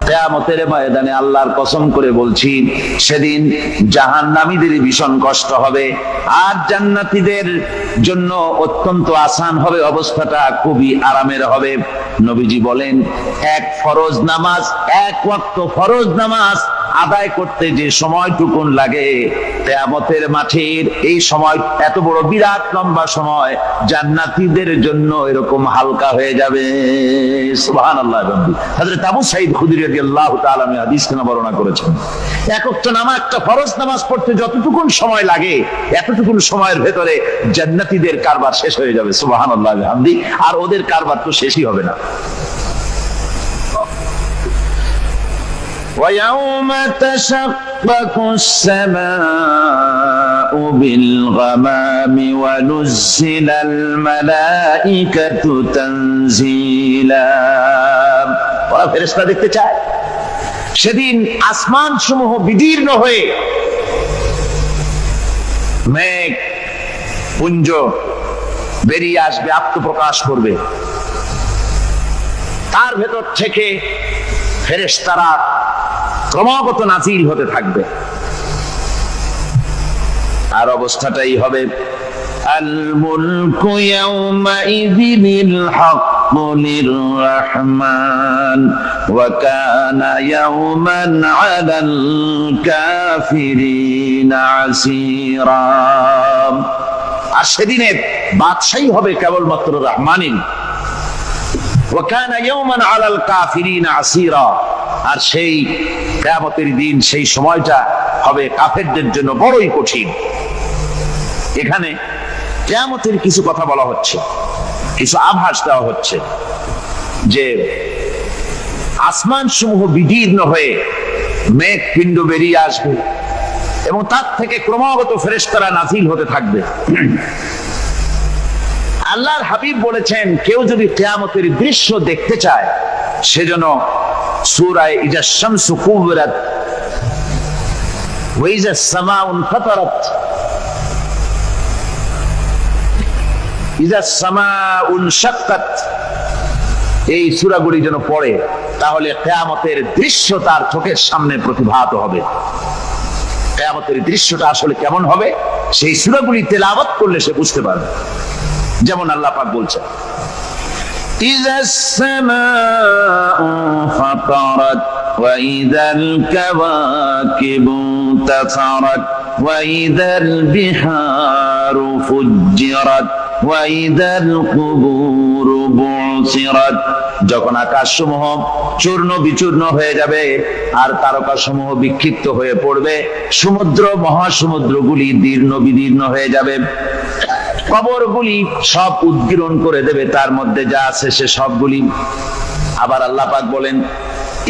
কিয়ামতের ময়দানে আল্লাহর কসম করে বলছি, সেদিন জাহান্নামীদের ভীষণ কষ্ট হবে, আর জান্নাতীদের জন্য অত্যন্ত আসান হবে, অবস্থাটা খুবই আরামের হবে। নবীজি বলেন, এক ওয়াক্ত ফরজ নামাজ আদায় করতে যে সময়টুকুন লাগে, কিয়ামতের মাঠের এই সময়, এত বড় বিরাট লম্বা সময়, জান্নাতীদের জন্য এরকম হালকা হয়ে যাবে। সুবহানাল্লাহ। হযরত আবু সাঈদ খুদরী রাদিয়াল্লাহু তাআলা হাদিসে বর্ণনা করেছেন, একটা ফরজ নামাজ পড়তে যতটুকুন সময় লাগে, এতটুকুন সময়ের ভেতরে জান্নাতীদের কারবার শেষ হয়ে যাবে। সুবহানাল্লাহ বিহামদি। আর ওদের কারবার তো শেষই হবে না। وَيَوْمَ تَشَقَّقُ السَّمَاءُ بِالْغَمَامِ وَنُزِّلَ الْمَلَائِكَةُ تَنزِيلًا। ওরা ফেরেশতা দেখতে চায়, সেদিন আসমান সমূহ বিদীর্ণ হয়ে মেঘ পুঞ্জ বেরিয়ে আসবে, আত্মপ্রকাশ করবে, তার ভেতর থেকে ফেরেশতারা ক্রমাগত নাজিল হতে থাকবে। আর অবস্থাটাই হবে, আল মুলকু ইয়াউমাইযিনিল হাক্কু লিররহমান ওয়া কানা ইয়াওমান আলাল কাফিরিনা আসীরা। আর সেদিনে বাদশাহী হবে কেবলমাত্র রহমানিন। ওয়া কানা ইয়াওমান আলাল কাফিরিনা আসীরা। আর সেই কিয়ামতের দিন, সেই সময়টা হবে কাফেরদের জন্য বড়ই কঠিন। এখানে কিয়ামতের কিছু কথা বলা হচ্ছে, কিছু আভাস দেওয়া হচ্ছে যে আসমান সমূহ বিদীর্ণ হয়ে মেঘ পিণ্ড বেরিয়ে আসবে এবং তার থেকে ক্রমাগত ফেরেশতারা নাজিল হতে থাকবে। আল্লাহর হাবিব বলেছেন, কেউ যদি কিয়ামতের দৃশ্য দেখতে চায়, সেজন্য সূরা ইজা শামসু কুবিরাত ওয়া ইজা সামাউ ফাতারাত, ইজা সামাউ শাক্কাত, এই সূরাগুলি যেন পড়ে, তাহলে কিয়ামতের দৃশ্য তার চোখের সামনে প্রতিভাত হবে। কিয়ামতের দৃশ্যটা আসলে কেমন হবে, সেই সূরাগুলি তেলাওয়াত করলে সে বুঝতে পারবে। যেমন আল্লাহ পাক বলছেন, إذا السماء فطرت وإذا الكواكب انتثرت وإذا البحار فجرت وإذا القبور بعثرت। যখন আকাশসমূহ চূর্ণ বিচূর্ণ হয়ে যাবে আর তারকাসমূহ বিক্ষিপ্ত হয়ে পড়বে, সমুদ্র মহাসমুদ্রগুলি দীর্ণ বিদীর্ণ হয়ে যাবে, কবরগুলি সব উদ্গীরণ করে দেবে, তার মধ্যে যা আছে সে সবগুলি। আবার আল্লাহ পাক বলেন,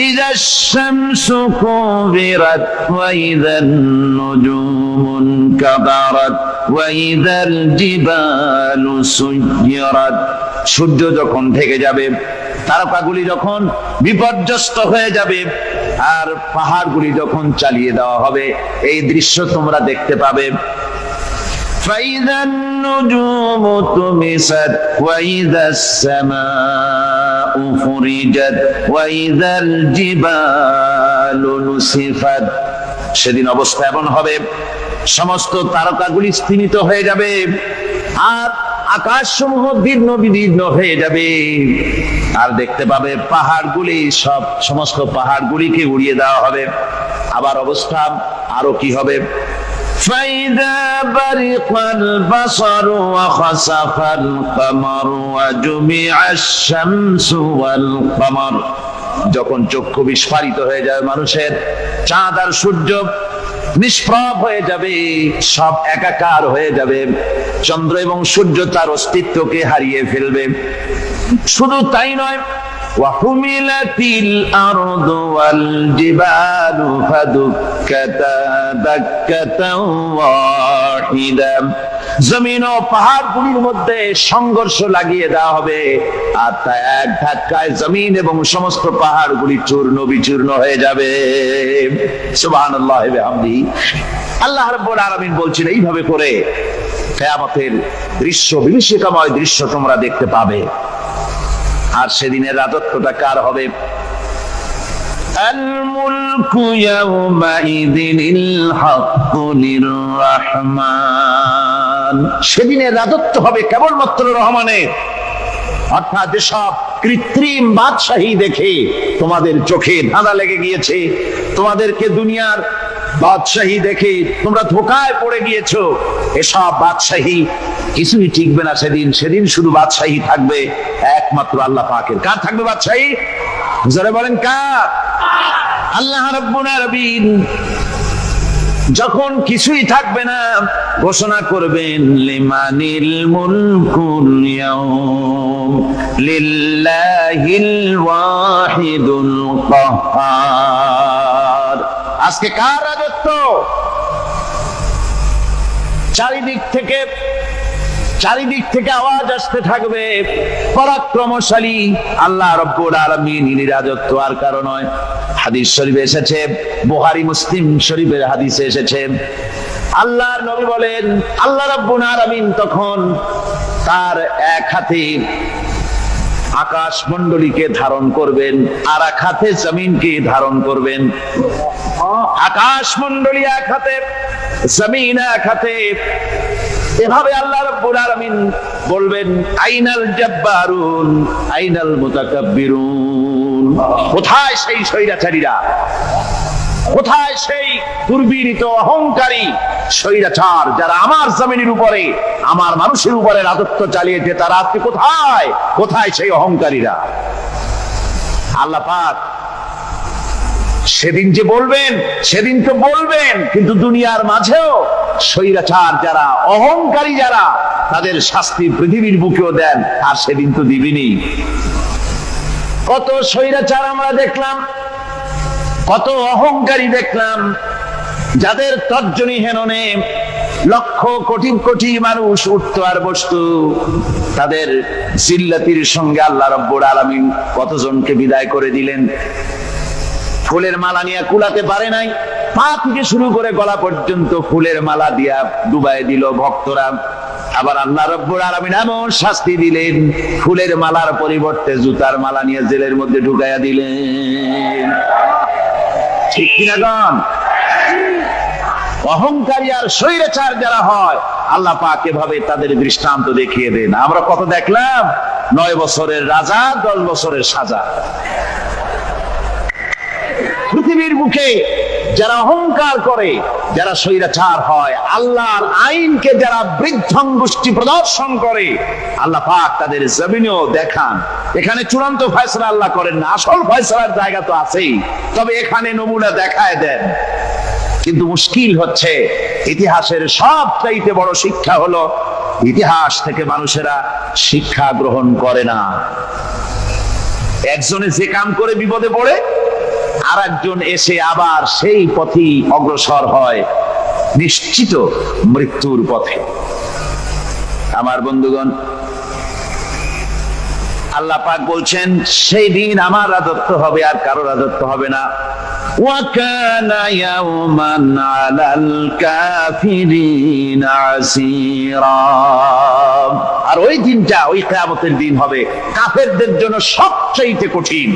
ইযা শামসু কুবিরাত ওয়া ইযান নুজুমুন কাদারাত ওয়া ইযাল জিবালু সুয়্যিরাত। সূর্য যখন ঢেকে যাবে, তারকাগুলি যখন বিপর্যস্ত হয়ে যাবে, আর পাহাড়গুলি যখন চালিয়ে দেওয়া হবে, এই দৃশ্য তোমরা দেখতে পাবে। فإذا النجوم طمست وإذا السماء فرجت وإذا الجبال نسفت। সেদিন অবস্থা এমন হবে, সমস্ত তারকাগুলি স্তিমিত হয়ে যাবে আর আকাশসমূহ দীর্ণ বিদীর্ণ হয়ে যাবে, আর দেখতে পাবে পাহাড়গুলি, সমস্ত পাহাড়গুলিকে উড়িয়ে দেওয়া হবে। আবার অবস্থা আরো কি হবে, فإذا برق البصر وخسف القمر وجمع الشمس والقمر। যখন চক্ষু বিস্ফারিত হয়ে যাবে মানুষের, চাঁদ আর সূর্য নিষ্প্রভ হয়ে যাবে, সব একাকার হয়ে যাবে, চন্দ্র এবং সূর্য তার অস্তিত্বকে হারিয়ে ফেলবে। শুধু তাই নয়, وحملت الأرض والجبال فدكتا دكة واحدة। জমিন ও পাহাড়গুলির মধ্যে সংঘর্ষ লাগিয়ে দেওয়া হবে, আর তা এক ধাক্কায় জমিন এবং সমস্ত পাহাড়গুলি চূর্ণ বিচূর্ণ হয়ে যাবে। সুবহানাল্লাহ ওয়া বিহামদিহি। আল্লাহ রাব্বুল আলামিন বলছেন, এইভাবে করে কিয়ামতের দৃশ্য, বিভীষিকাময় দৃশ্য তোমরা দেখতে পাবে। আর সেদিনের রাজত্বটা কার হবে? আল মুলকু ইয়াউমাইযিনিল হাক্কু লির-রাহমান, সেদিনের রাজত্ব হবে কেবলমাত্র রহমানের। অর্থাৎ যেসব কৃত্রিম বাদশাহী দেখে তোমাদের চোখে ধাঁধা লেগে গিয়েছে, তোমাদেরকে দুনিয়ার বাদশাহী দেখে তোমরা ধোঁকায় পড়ে গিয়েছো, এসব বাদশাহী কিছুই টিকবে না সেদিন। সেদিন শুধু বাদশাহী থাকবে একমাত্র আল্লাহ পাকের। কার থাকবে বাদশাহী? জোরে বলেন কার? আল্লাহ রাব্বুল আলামিন যখন কিছুই থাকবে না ঘোষণা করবেন লিমানিল মুলকুল ইয়াউম লিল্লাহিল ওয়াহিদুল কাহ্হার। আজকে কার রাজত্ব? চারিদিক থেকে আওয়াজ আসতে থাকবে, পরাক্রমশালী আল্লাহ রাব্বুল আলামিনের রাজত্ব আর কারো নয়। হাদিস শরীফে এসেছে, বুখারী মুসলিম শরীফের হাদিসে এসেছে, আল্লাহর নবী বলেন আল্লাহ রাব্বুল আলামিন তখন তার এক হাতে আকাশ মণ্ডলীকে ধারণ করবেন আর এক হাতে জমিনকে ধারণ করবেন। আকাশ মণ্ডলী এক হাতে, জমিন এক হাতে। এভাবে আল্লাহ রাব্বুল আলামিন বলবেন আইনাল জাব্বারুন আইনাল মুতাকাব্বিরুন, কোথায় সেই স্বৈরাচারীরা, কোথায় সেই দুর্বীরিত অহংকারী স্বৈরাচার যারা আমার জমিনের উপরে আমার মানুষের উপরে রাজত্ব চালিয়েছে, তারা আজকে কোথায়? কোথায় সেই অহংকারীরা? আল্লাহ পাক সেদিন যে বলবেন, সেদিন তো বলবেন, কিন্তু দুনিয়ার মাঝেও স্বৈরাচার যারা, অহংকারী যারা, তাদের শাস্তি পৃথিবীর বুকেও দেন, আর সেদিন তো দিবেনই। কত স্বৈরাচার আমরা দেখলাম, কত অহংকারী দেখলাম, যাদের তর্জনী হেননে লক্ষ কোটি কোটি মানুষ উঠতো আর বসতো, তাদের জিল্লাতির সঙ্গে আল্লাহ রাব্বুল আলামিন কতজনকে বিদায় করে দিলেন। ফুলের মালা নিয়ে কুলাতে পারে নাই, পা থেকে শুরু করে গলা পর্যন্ত ফুলের মালা দিয়া ডুবাই দিল ভক্তরা। আবার আল্লাহ রাব্বুল আলামিন এমন শাস্তি দিলেন, ফুলের মালার পরিবর্তে জুতার মালা নিয়ে জেলের মধ্যে ঢুকাইয়া দিলেন। ঠিক কিনা গণ? অহংকারী আর স্বৈরাচার যারা হয়, আল্লাহ পাক এভাবে তাদের দৃষ্টান্ত দেখিয়ে দেন। আমরা কত দেখলাম, 9 বছরের রাজা 10 বছরের সাজা। পৃথিবীর বুকে যারা অহংকার করে, যারা স্বৈরাচার হয়, আল্লাহর আইনকে যারা বৃদ্ধঙ্গুষ্টি প্রদর্শন করে, আল্লাহ পাক তাদের জমিনেও দেখান। এখানে চূড়ান্ত ফয়সালা আল্লাহ করেন না, আসল ফয়সালার জায়গা তো আছেই, তবে এখানে নমুনা দেখায় দেন। কিন্তু মুশকিল হচ্ছে, ইতিহাসের সবচাইতে বড় শিক্ষা হলো ইতিহাস থেকে মানুষেরা শিক্ষা গ্রহণ করে না। একজনে যে কাম করে বিপদে পড়ে, আর একজন এসে আবার সেই পথেই অগ্রসর হয়, নিশ্চিত মৃত্যুর পথে। আমার বন্ধুগণ, আল্লাহ পাক বলছেন সেই দিন আমার রাজত্ব হবে আর কারো রাজত্ব হবে না। ওয়াকানা ইয়াওমান আলাল কাফিরিনা আসীরা, আর ওই দিনটা, ওই কিয়ামতের দিন হবে কাফেরদের জন্য সবচেয়ে কঠিন।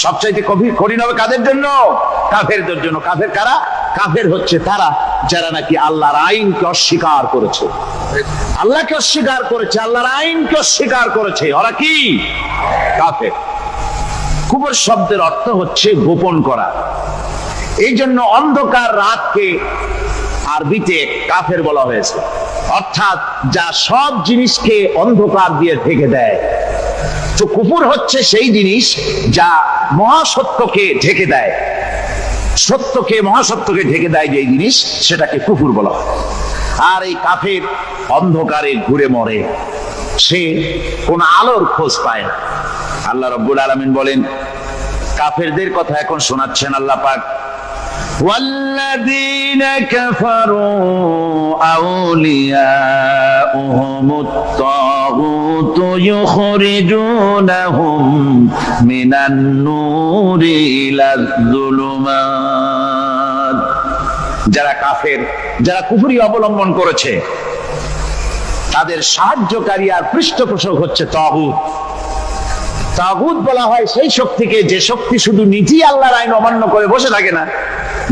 সবচাইতে কঠিন হবে কাদের জন্য? কাফেরদের জন্য। কাফের কারা? কাফের হচ্ছে তারা যারা নাকি আল্লাহর আইনকে অস্বীকার করেছে, আল্লাহকে অস্বীকার করেছে, আল্লাহর আইনকে অস্বীকার করেছে। ওরা কি? কাফের। কুফর শব্দের অর্থ হচ্ছে গোপন করা। এই জন্য অন্ধকার রাতকে আরবিতে কাফের বলা হয়েছে, অর্থাৎ যা সব জিনিসকে অন্ধকার দিয়ে ঢেকে দেয়। তো কুফর হচ্ছে সেই জিনিস যা মহাসত্যকে ঢেকে দেয়, সত্যকে, মহাসত্যকে ঢেকে দেয় যে জিনিস, সেটাকে কুফর বলা হয়। আর এই কাফের অন্ধকারে ঘুরে মরে, সে কোন আলোর খোঁজ পায় না। আল্লাহ রাব্বুল আলামিন বলেন, কাফেরদের কথা এখন শোনাচ্ছেন আল্লাহ পাক, والذين كفروا أولياؤهم الطاغوت يخرجونهم من النور إلى الظلمات। যারা কাফের, যারা কুফরি অবলম্বন করেছে, তাদের সাহায্যকারী আর পৃষ্ঠপোষক হচ্ছে তাগুত। তাগুত বলা হয় সেই শক্তিকে যে শক্তি শুধু নিজেই আল্লাহর আইন অমান্য করে বসে থাকে না,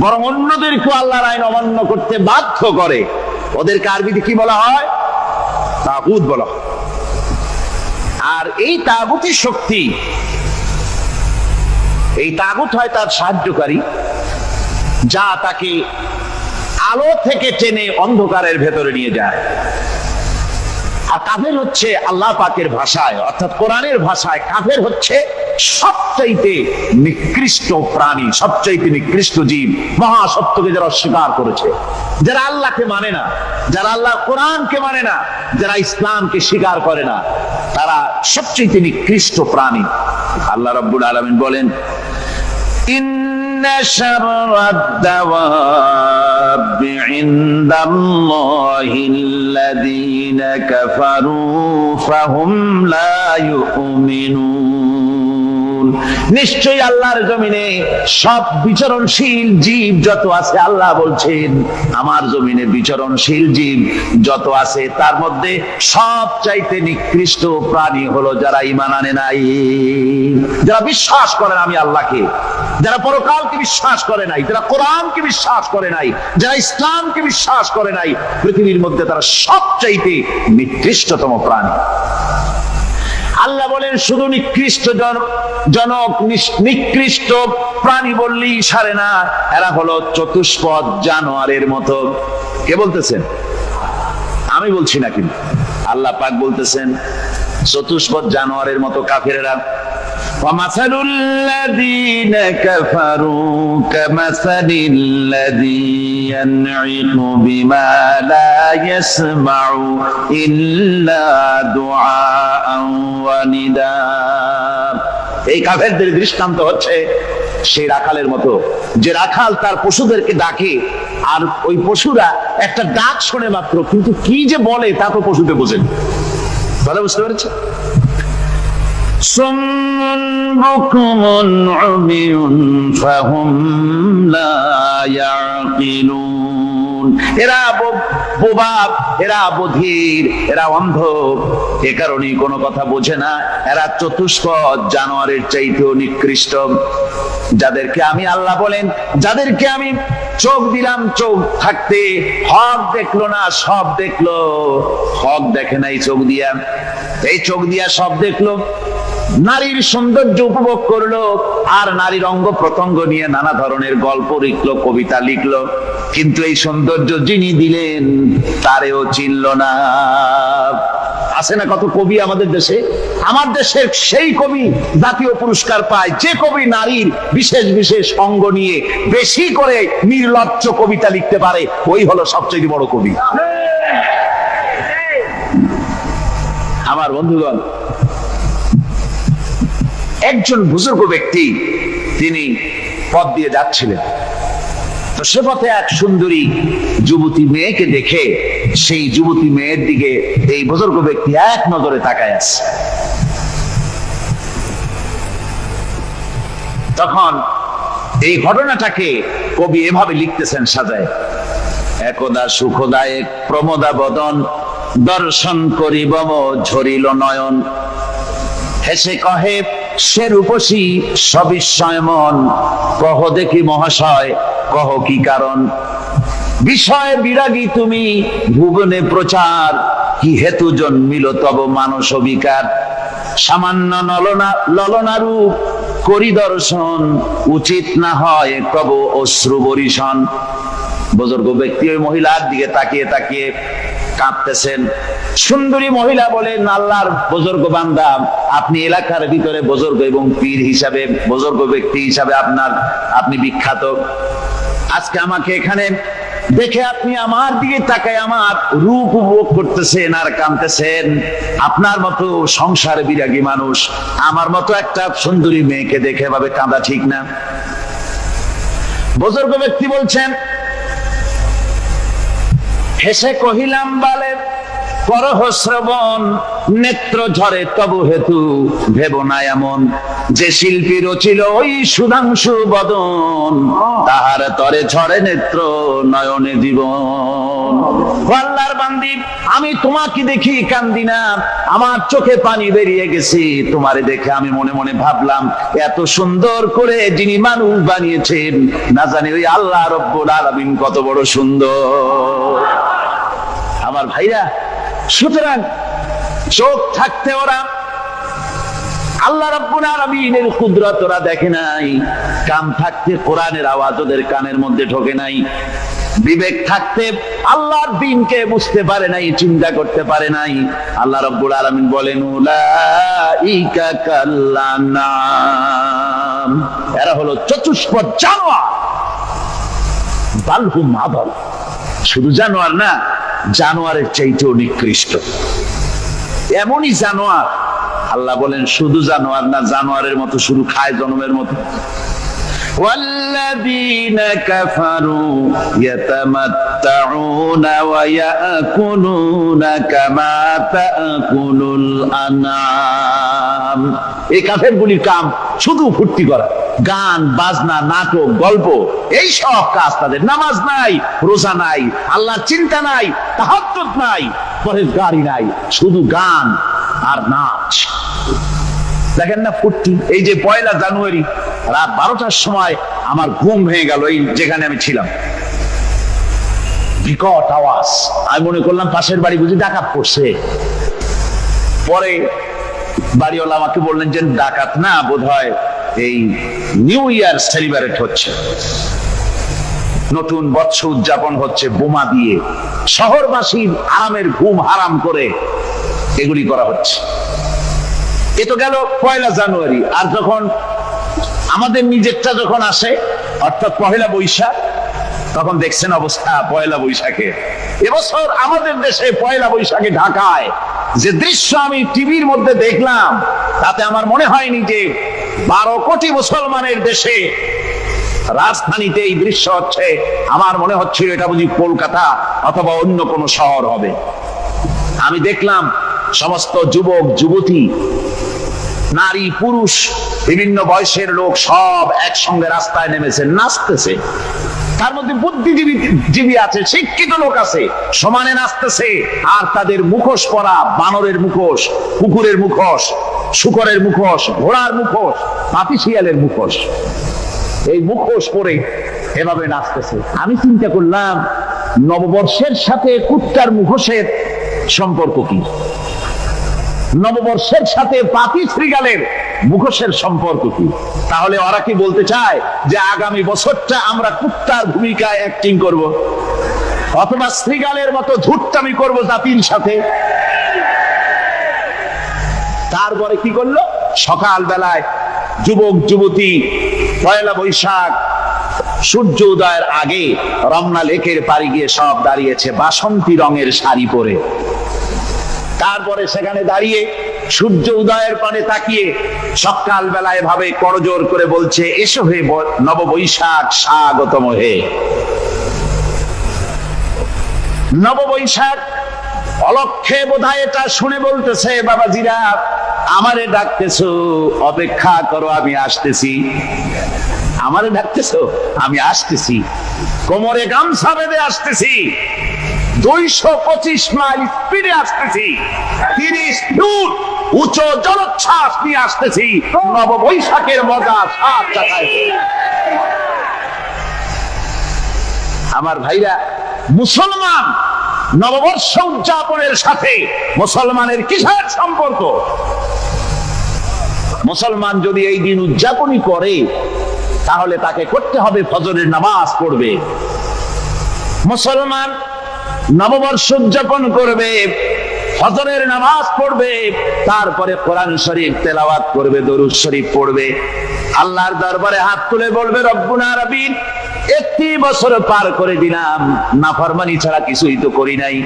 বরং অন্যদেরকেও আল্লাহর আইন অমান্য করতে বাধ্য করে। ওদেরকে আরবিতে কি বলা হয়? তাগুত বলা হয়। আর এই তাগুতি শক্তি, এই তাগুত হয় তার সাহায্যকারী, যা তাকে আলো থেকে টেনে অন্ধকারের ভেতরে নিয়ে যায়। আর কাফের হচ্ছে আল্লাহ পাকের ভাষায় অর্থাৎ কোরআনের ভাষায় কাফের হচ্ছে সবচাইতে নিকৃষ্ট প্রাণী, সবচাইতে নিকৃষ্ট জীব। মহাসত্যকে যারা অস্বীকার করেছে, যারা আল্লাহকে মানে না, যারা আল্লাহ কোরআনকে মানে না, যারা ইসলামকে স্বীকার করে না, তারা সবচাইতে নিকৃষ্ট প্রাণী। আল্লাহ রাব্বুল আলামিন বলেন, ইন্না শাররাদ-দাওয়াবি ইনদাল্লাহিল্লাযীনা কাফারু ফাহুম লা ইউমিনুন। নিশ্চয়ই আল্লাহর জমিনে সব বিচরণশীল জীব যত আছে, আল্লাহ বলছেন আমার জমিনে বিচরণশীল জীব যত আছে তার মধ্যে সবচাইতে নিকৃষ্ট প্রাণী হলো যারা ঈমান আনে নাই, যারা বিশ্বাস করে না আমি আল্লাহকে, যারা পরকালকে বিশ্বাস করে নাই, যারা কোরআনকে বিশ্বাস করে নাই, যারা ইসলামকে বিশ্বাস করে নাই, পৃথিবীর মধ্যে তারা সবচাইতে নিকৃষ্টতম প্রাণী। আল্লাহ বলেন শুধু নিকৃষ্ট জনক নিকৃষ্ট প্রাণী বললেই সারে না, এরা হলো চতুষ্পদ জানোয়ারের মতো। কে বলতেছেন? আমি বলছি না, কিন্তু আল্লাহ পাক বলতেছেন চতুষ্পদ জানোয়ারের মতো কাফেরেরা। وَمَثَلُ الَّذِينَ كَفَرُوا كَمَثَلِ الَّذِي يَنْعِقُ بِمَا لَا يَسْمَعُ إِلَّا دُعَاءً وَنِدَاءً। এই কাফেরদের দৃষ্টান্ত হচ্ছে সেই রাখালের মতো, যে রাখাল তার পশুদেরকে ডাকে আর ওই পশুরা একটা ডাক শোনে মাত্র, কিন্তু কি যে বলে তা তো পশুতে বোঝেন। ভালো বুঝতে পেরেছে? সুম্মুন বুকুমুন উমিয়ুন ফাহুম লা ইয়াকিলুন। এরা বোবা, এরা বধির, এরা অন্ধ, এ কারণেই কোনো কথা বোঝে না। এরা চতুষ্পদ জানোয়ারের চাইতেও নিকৃষ্ট। যাদেরকে আমি আল্লাহ বলেন, যাদেরকে আমি চোখ দিলাম, চোখ থাকতে হক দেখলো না, সব দেখলো। হক দেখে নাই চোখ দিয়া, এই চোখ দিয়া সব দেখলো। নারীর সৌন্দর্য উপভোগ করলো আর নারীর অঙ্গ প্রত্যঙ্গ নিয়ে নানা ধরনের গল্প লিখলো, কবিতা লিখলো, কিন্তু এই সৌন্দর্য যিনি দিলেন তারেও চিনল না। আছে না কত কবি আমাদের দেশে? আমার দেশের সেই কবি জাতীয় পুরস্কার পায় যে কবি নারীর বিশেষ বিশেষ অঙ্গ নিয়ে বেশি করে নির্লজ্জ কবিতা লিখতে পারে, ওই হলো সবচেয়ে বড় কবি। আমার বন্ধুগণ, একজন বুজুর্গ ব্যক্তি তিনি পথ দিয়ে যাচ্ছিলেন, তো সে পথে এক সুন্দরী যুবতী মেয়েকে দেখে সেই যুবতী মেয়ের দিকে এই বুজুর্গ ব্যক্তি এক নজরে তাকায় আছে। তখন এই ঘটনাটাকে কবি এভাবে লিখতেছেন সাজায়, একদা সুখদায়ক প্রমোদা বদন দর্শন করিব ঝরিল নয়ন, হেসে কহে সে রূপসী সবিস্ময় মন, কহ দেখি মহাশয় কহ কি কারণ, বিষয় বিরাগী তুমি ভুবনে প্রচার, কি হেতু জন্মিল তব মানস বিকার, সামান্য ললনা রূপ করি দর্শন, উচিত না হয় কব অশ্রু বরিশন। বুজুর্গ ব্যক্তি ওই মহিলার দিকে তাকিয়ে তাকিয়ে কাঁদতেছেন। সুন্দরী মহিলা বলেন, আল্লাহর বুজুর্গ বান্দা, আপনি এলাকার ভিতরে বুজুর্গ এবং পীর হিসাবে, বুজুর্গ ব্যক্তি হিসাবে আপনি বিখ্যাত। আজকে আমাকে এখানে দেখে আপনি আমার দিকে তাকায় আমার রূপ উপভোগ করতেছেন আর কাঁদতেছেন। আপনার মতো সংসার বিরাগী মানুষ আমার মতো একটা সুন্দরী মেয়েকে দেখে ভাবে কাঁদা ঠিক না। বুজুর্গ ব্যক্তি বলছেন, হেসে কহিলাম বালে করহ শ্রবণ, নেত্র ঝরে তবু হেতু ভেব না এমন, যে শিল্পী রচিল ওই সুধাংশু বদন, তাহার তরে ঝরে নেত্র নয়নে জীবন। আল্লাহর বান্দি, আমি তোমাকে দেখি কান্দি না, আমার চোখে পানি বেরিয়ে গেছে। তোমারে দেখে আমি মনে মনে ভাবলাম, এত সুন্দর করে যিনি মানুষ বানিয়েছেন, না জানি ওই আল্লাহ রব্বুল আলামিন কত বড় সুন্দর। আমার ভাইরা, সুতরাং চোখ থাকতে ওরা আল্লাহ রাব্বুল আলামিনের কুদরত ওরা দেখে নাই, কান থাকতে কোরআনের আওয়াজ ওদের কানের মধ্যে ঢোকে নাই, বিবেক থাকতে আল্লাহর দ্বীনকে বুঝতে পারে নাই, চিন্তা করতে পারে নাই। আল্লাহ রাব্বুল আলামিন বলেন, উলাইকা কাল্লানাম, এরা হলো চতুষ্পদ জানোয়ার, বালহুম আদাল, শুধু জানোয়ার না, জানোয়ারের চাইতেও নিকৃষ্ট। এমনই জানোয়ার, আল্লাহ বলেন শুধু জানোয়ার না, জানোয়ারের মতো শুরু খায় জনমের মতো। والذين كفروا يتمتعون ويأكلون كما تأكل الأنعام। এই কাফেরগুলির কাম শুধু ফুর্তি করা, গান বাজনা, নাটক, গল্প, এই সব কাজ তাদের। নামাজ নাই, রোজা নাই, আল্লাহর চিন্তা নাই, তাহাজ্জুদ নাই, পরহেজগারি নাই, শুধু গান আর নাচ। দেখেন না ফুর্তি। এই যে 1 জানুয়ারি রাত 12টার সময় আমার ঘুম ভেঙে গেল, এই যেখানে আমি ছিলাম, বিকট আওয়াজ। আমি মনে করলাম পাশের বাড়ি বুঝি ডাকাত পড়ছে। পরে বাড়িওয়ালা আমাকে বললেন যে ডাকাত না, বোধহয় এই নিউ ইয়ার সেলিব্রেট হচ্ছে, নতুন বৎসর উদযাপন হচ্ছে বোমা দিয়ে, শহরবাসীর আরামের ঘুম হারাম করে এগুলি করা হচ্ছে। এ তো গেল 1 জানুয়ারি। আর যখন আমাদের নিজেরটা যখন আসে, অর্থাৎ 1 বৈশাখ, তখন দেখছেন অবস্থা 1 বৈশাখে। এবছর আমাদের দেশে 1 বৈশাখে ঢাকায় যে দৃশ্য আমি টিভির মধ্যে দেখলাম, তাতে আমার মনে হয়নি যে 12 কোটি মুসলমানের দেশে রাজধানীতে এই দৃশ্য হচ্ছে। আমার মনে হচ্ছিল এটা বুঝি কলকাতা অথবা অন্য কোনো শহর হবে। আমি দেখলাম সমস্ত যুবক যুবতী, নারী পুরুষ, বিভিন্ন বয়সের লোক সব একসঙ্গে রাস্তায় নেমেছে, নাচতেছে। তার মধ্যে বুদ্ধিজীবী আছে, শিক্ষিত লোক আছে, সমানে নাচতেছে। আর তাদের মুখোশ পরা, বানরের মুখোশ, কুকুরের মুখোশ, শূকরের মুখোশ, ঘোড়ার মুখোশ, পাপী শিয়ালের মুখোশ, এই মুখোশ পরে এভাবে নাচতেছে। আমি চিন্তা করলাম, নববর্ষের সাথে কুত্তার মুখোশের সম্পর্ক কি? নববর্ষের সাথে পাপী শৃগালের মুখোশের সম্পর্ক কি? তাহলে ওরা কি বলতে চায় যে আগামী বছরটা আমরা কুত্তার ভূমিকায় অ্যাক্টিং করব, অথবা শৃগালের মতো ধূর্তামি করব জাতির সাথে? তারপরে কি করলো? সকাল বেলায় যুবক যুবতী 1 বৈশাখ সূর্য উদয়ের আগে রমনা লেকের পাড়ে গিয়ে সব দাঁড়িয়েছে বাসন্তী রঙের শাড়ি পরে। তারপরে সেখানে দাঁড়িয়ে সূর্য উদয়ের পানে তাকিয়ে সকাল বেলায় ভাবে করজোর করে বলছে, এসো হে নববৈশাখ স্বাগতম হে। নববৈশাখ অলক্ষে বোধহয় এটা শুনে বলতেছে, বাবাজিরা আমারে ডাকতেছো, অপেক্ষা করো, আমি আসতেছি। আমারে ডাকতেছো, আমি আসতেছি, কোমরে গামছা বেঁধে আসতেছি, 225 মাইল স্পিডে আসতেছি, 30 ফুট উঁচু জলোচ্ছ্বাস নিয়ে আসতেছি, নববৈশাখের মজা সাত চাকায়। আমার ভাইরা, মুসলমান নববর্ষ উদযাপনের সাথে মুসলমানের কিসের সম্পর্ক? মুসলমান যদি এই দিন উদযাপনই করে, তাহলে তাকে করতে হবে ফজরের নামাজ পড়বে। মুসলমান নববর্ষ উদযাপন করবে, ফজরের নামাজ পড়বে, তারপরে কোরআন শরীফ তেলাওয়াত করবে, দরুদ শরীফ পড়বে, আল্লাহর দরবারে হাত তুলে বলবে, রব্বুনা রাব্বিন, একটি বছর পার করে দিলাম, নাফরমানি ছাড়া কিছুই তো করি নাই,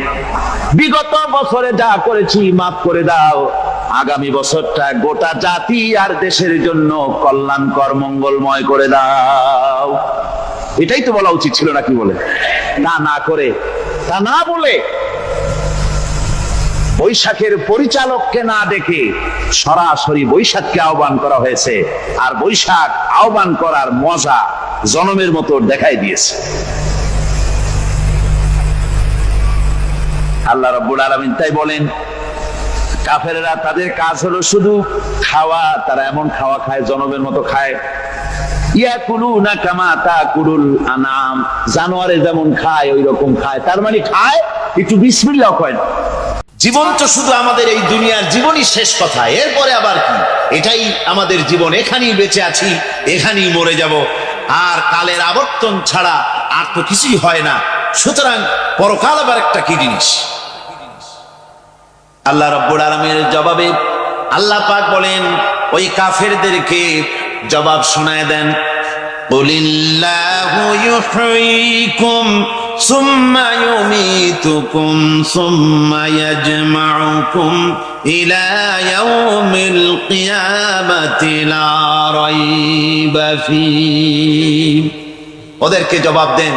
বিগত বছরে যা করেছি মাফ করে দাও, আগামী বছরটা গোটা জাতি আর দেশের জন্য কল্যাণকর মঙ্গলময় করে দাও। এটাই তো বলা উচিত ছিল নাকি? বলে তা না করে, তা না বলে বৈশাখের পরিচালককে না ডেকে সরাসরি বৈশাখকে আহ্বান করা হয়েছে, আর বৈশাখ আহ্বান করার মজা জনমের মতো দেখাই দিয়েছে। আল্লাহ রাব্বুল আলামিন তাই বলেন, কাফেররা তাদের কাজ হলো শুধু খাওয়া, তারা এমন খাওয়া খায় জনমের মতো খায়। ইয়াকুলুনা কামা তাকুলুল আনাম, জানোয়ারে যেমন খায় ওই রকম খায়, তার মানে খায় একটু বিসমিল্লাহ কয় না। জীবন তো শুধু আমাদের এই দুনিয়ার জীবনই শেষ কথা, এরপরে আবার কি? এটাই আমাদের জীবন, এখানেই বেঁচে আছি, এখানেই মরে যাব, আর কালের আবর্তন ছাড়া আর তো কিছুই হয় না। সুতরাং পরকাল আবার একটা কি জিনিস? আল্লাহ রাব্বুল আলামিনের জবাবে আল্লাহ পাক বলেন, ওই কাফেরদেরকে জবাব শোনায় দেন, কুলিল্লাহু ইউহয়িকুম সুম্মা ইউমীতুকুম সুম্মা ইয়াজমাউকুম ইলা ইয়াউমিল কিয়ামাতি লা রাইবা ফীহ। ওদেরকে জবাব দেন,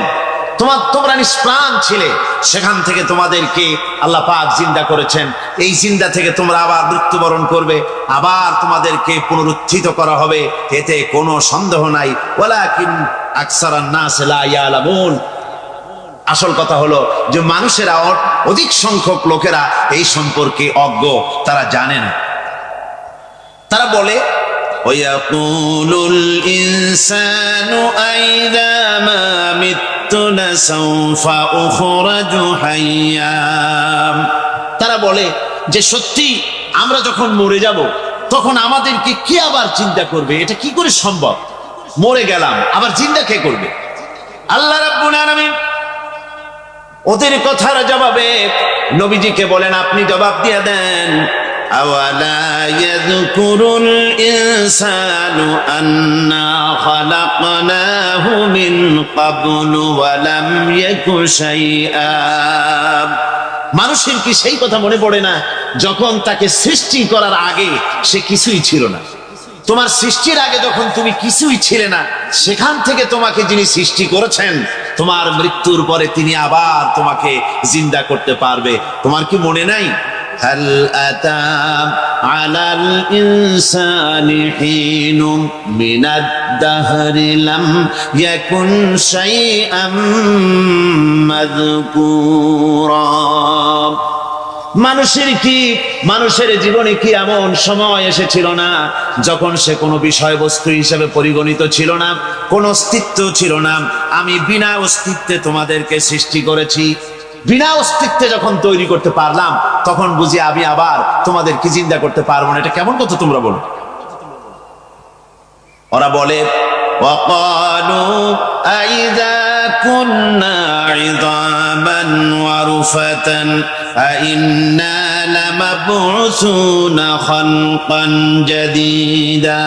তোমরা নিষ্প্রাণ ছিলে, সেখান থেকে তোমাদেরকে আল্লাহ পাক জিন্দা করেছেন, এই জিন্দা থেকে তোমরা আবার মৃত্যুবরণ করবে, আবার তোমাদেরকে পুনরুত্থিত করা হবে, এতে কোনো সন্দেহ নাই। ওয়ালাকিন আকসারান নাস লা ইয়ালামুন। আসল কথা হলো যে মানুষেরা, অধিক সংখ্যক লোকেরা এই সম্পর্কে অজ্ঞ, তারা জানে না। তারা বলে, ওয়ায়াকুলুল ইনসানু আইযা মা মিততু লাসাউফা উখরাজু হাইয়্যা। তারা বলে যে সত্যি আমরা যখন মরে যাব তখন আমাদেরকে কে আবার চিন্তা করবে? এটা কি করে সম্ভব? মরে গেলাম, আবার চিন্তা কে করবে? আল্লাহ রাব্বুল আলামিন ওদের কথার জবাবে নবীজিকে বলেন, আপনি জবাব দিয়ে দেন, আওয়ালা ইয়াযকুরুল ইনসানু আন্না খালাকনাহু মিন ক্বাবলু ওয়া লাম ইয়াকু শাইআ। মানুষের কি সেই কথা মনে পড়ে না যখন তাকে সৃষ্টি করার আগে সে কিছুই ছিল না? তোমার সৃষ্টির আগে যখন তুমি কিছুই ছিলে না, সেখান থেকে তোমাকে যিনি সৃষ্টি করেছেন, তোমার মৃত্যুর পরে তিনি আবার তোমাকে জিন্দা করতে পারবে। তোমার কি মনে নাই? হাল আতা আলাল ইনসানি হিনুম মিনাদ দাহরি লাম ইয়াকুন শাইআম মাযকুরা। মানুষের জীবনে কি এমন সময় এসেছিল না যখন সে কোনো বিষয়বস্তু হিসেবে পরিগণিত ছিল না, কোনো অস্তিত্ব ছিল না? আমি বিনা অস্তিত্বে তোমাদেরকে সৃষ্টি করেছি, বিনা অস্তিত্বে যখন তৈরি করতে পারলাম তখন বুঝি আমি আবার তোমাদেরকে জিন্দা করতে পারবো না। এটা কেমন কথা তোমরা বলো? ওরা বলে, ওয়াকালু আইযা কুন্না ইযামান ওয়া রুফাতান আইন্না লামাবউসুনা খালকান জাদীদা।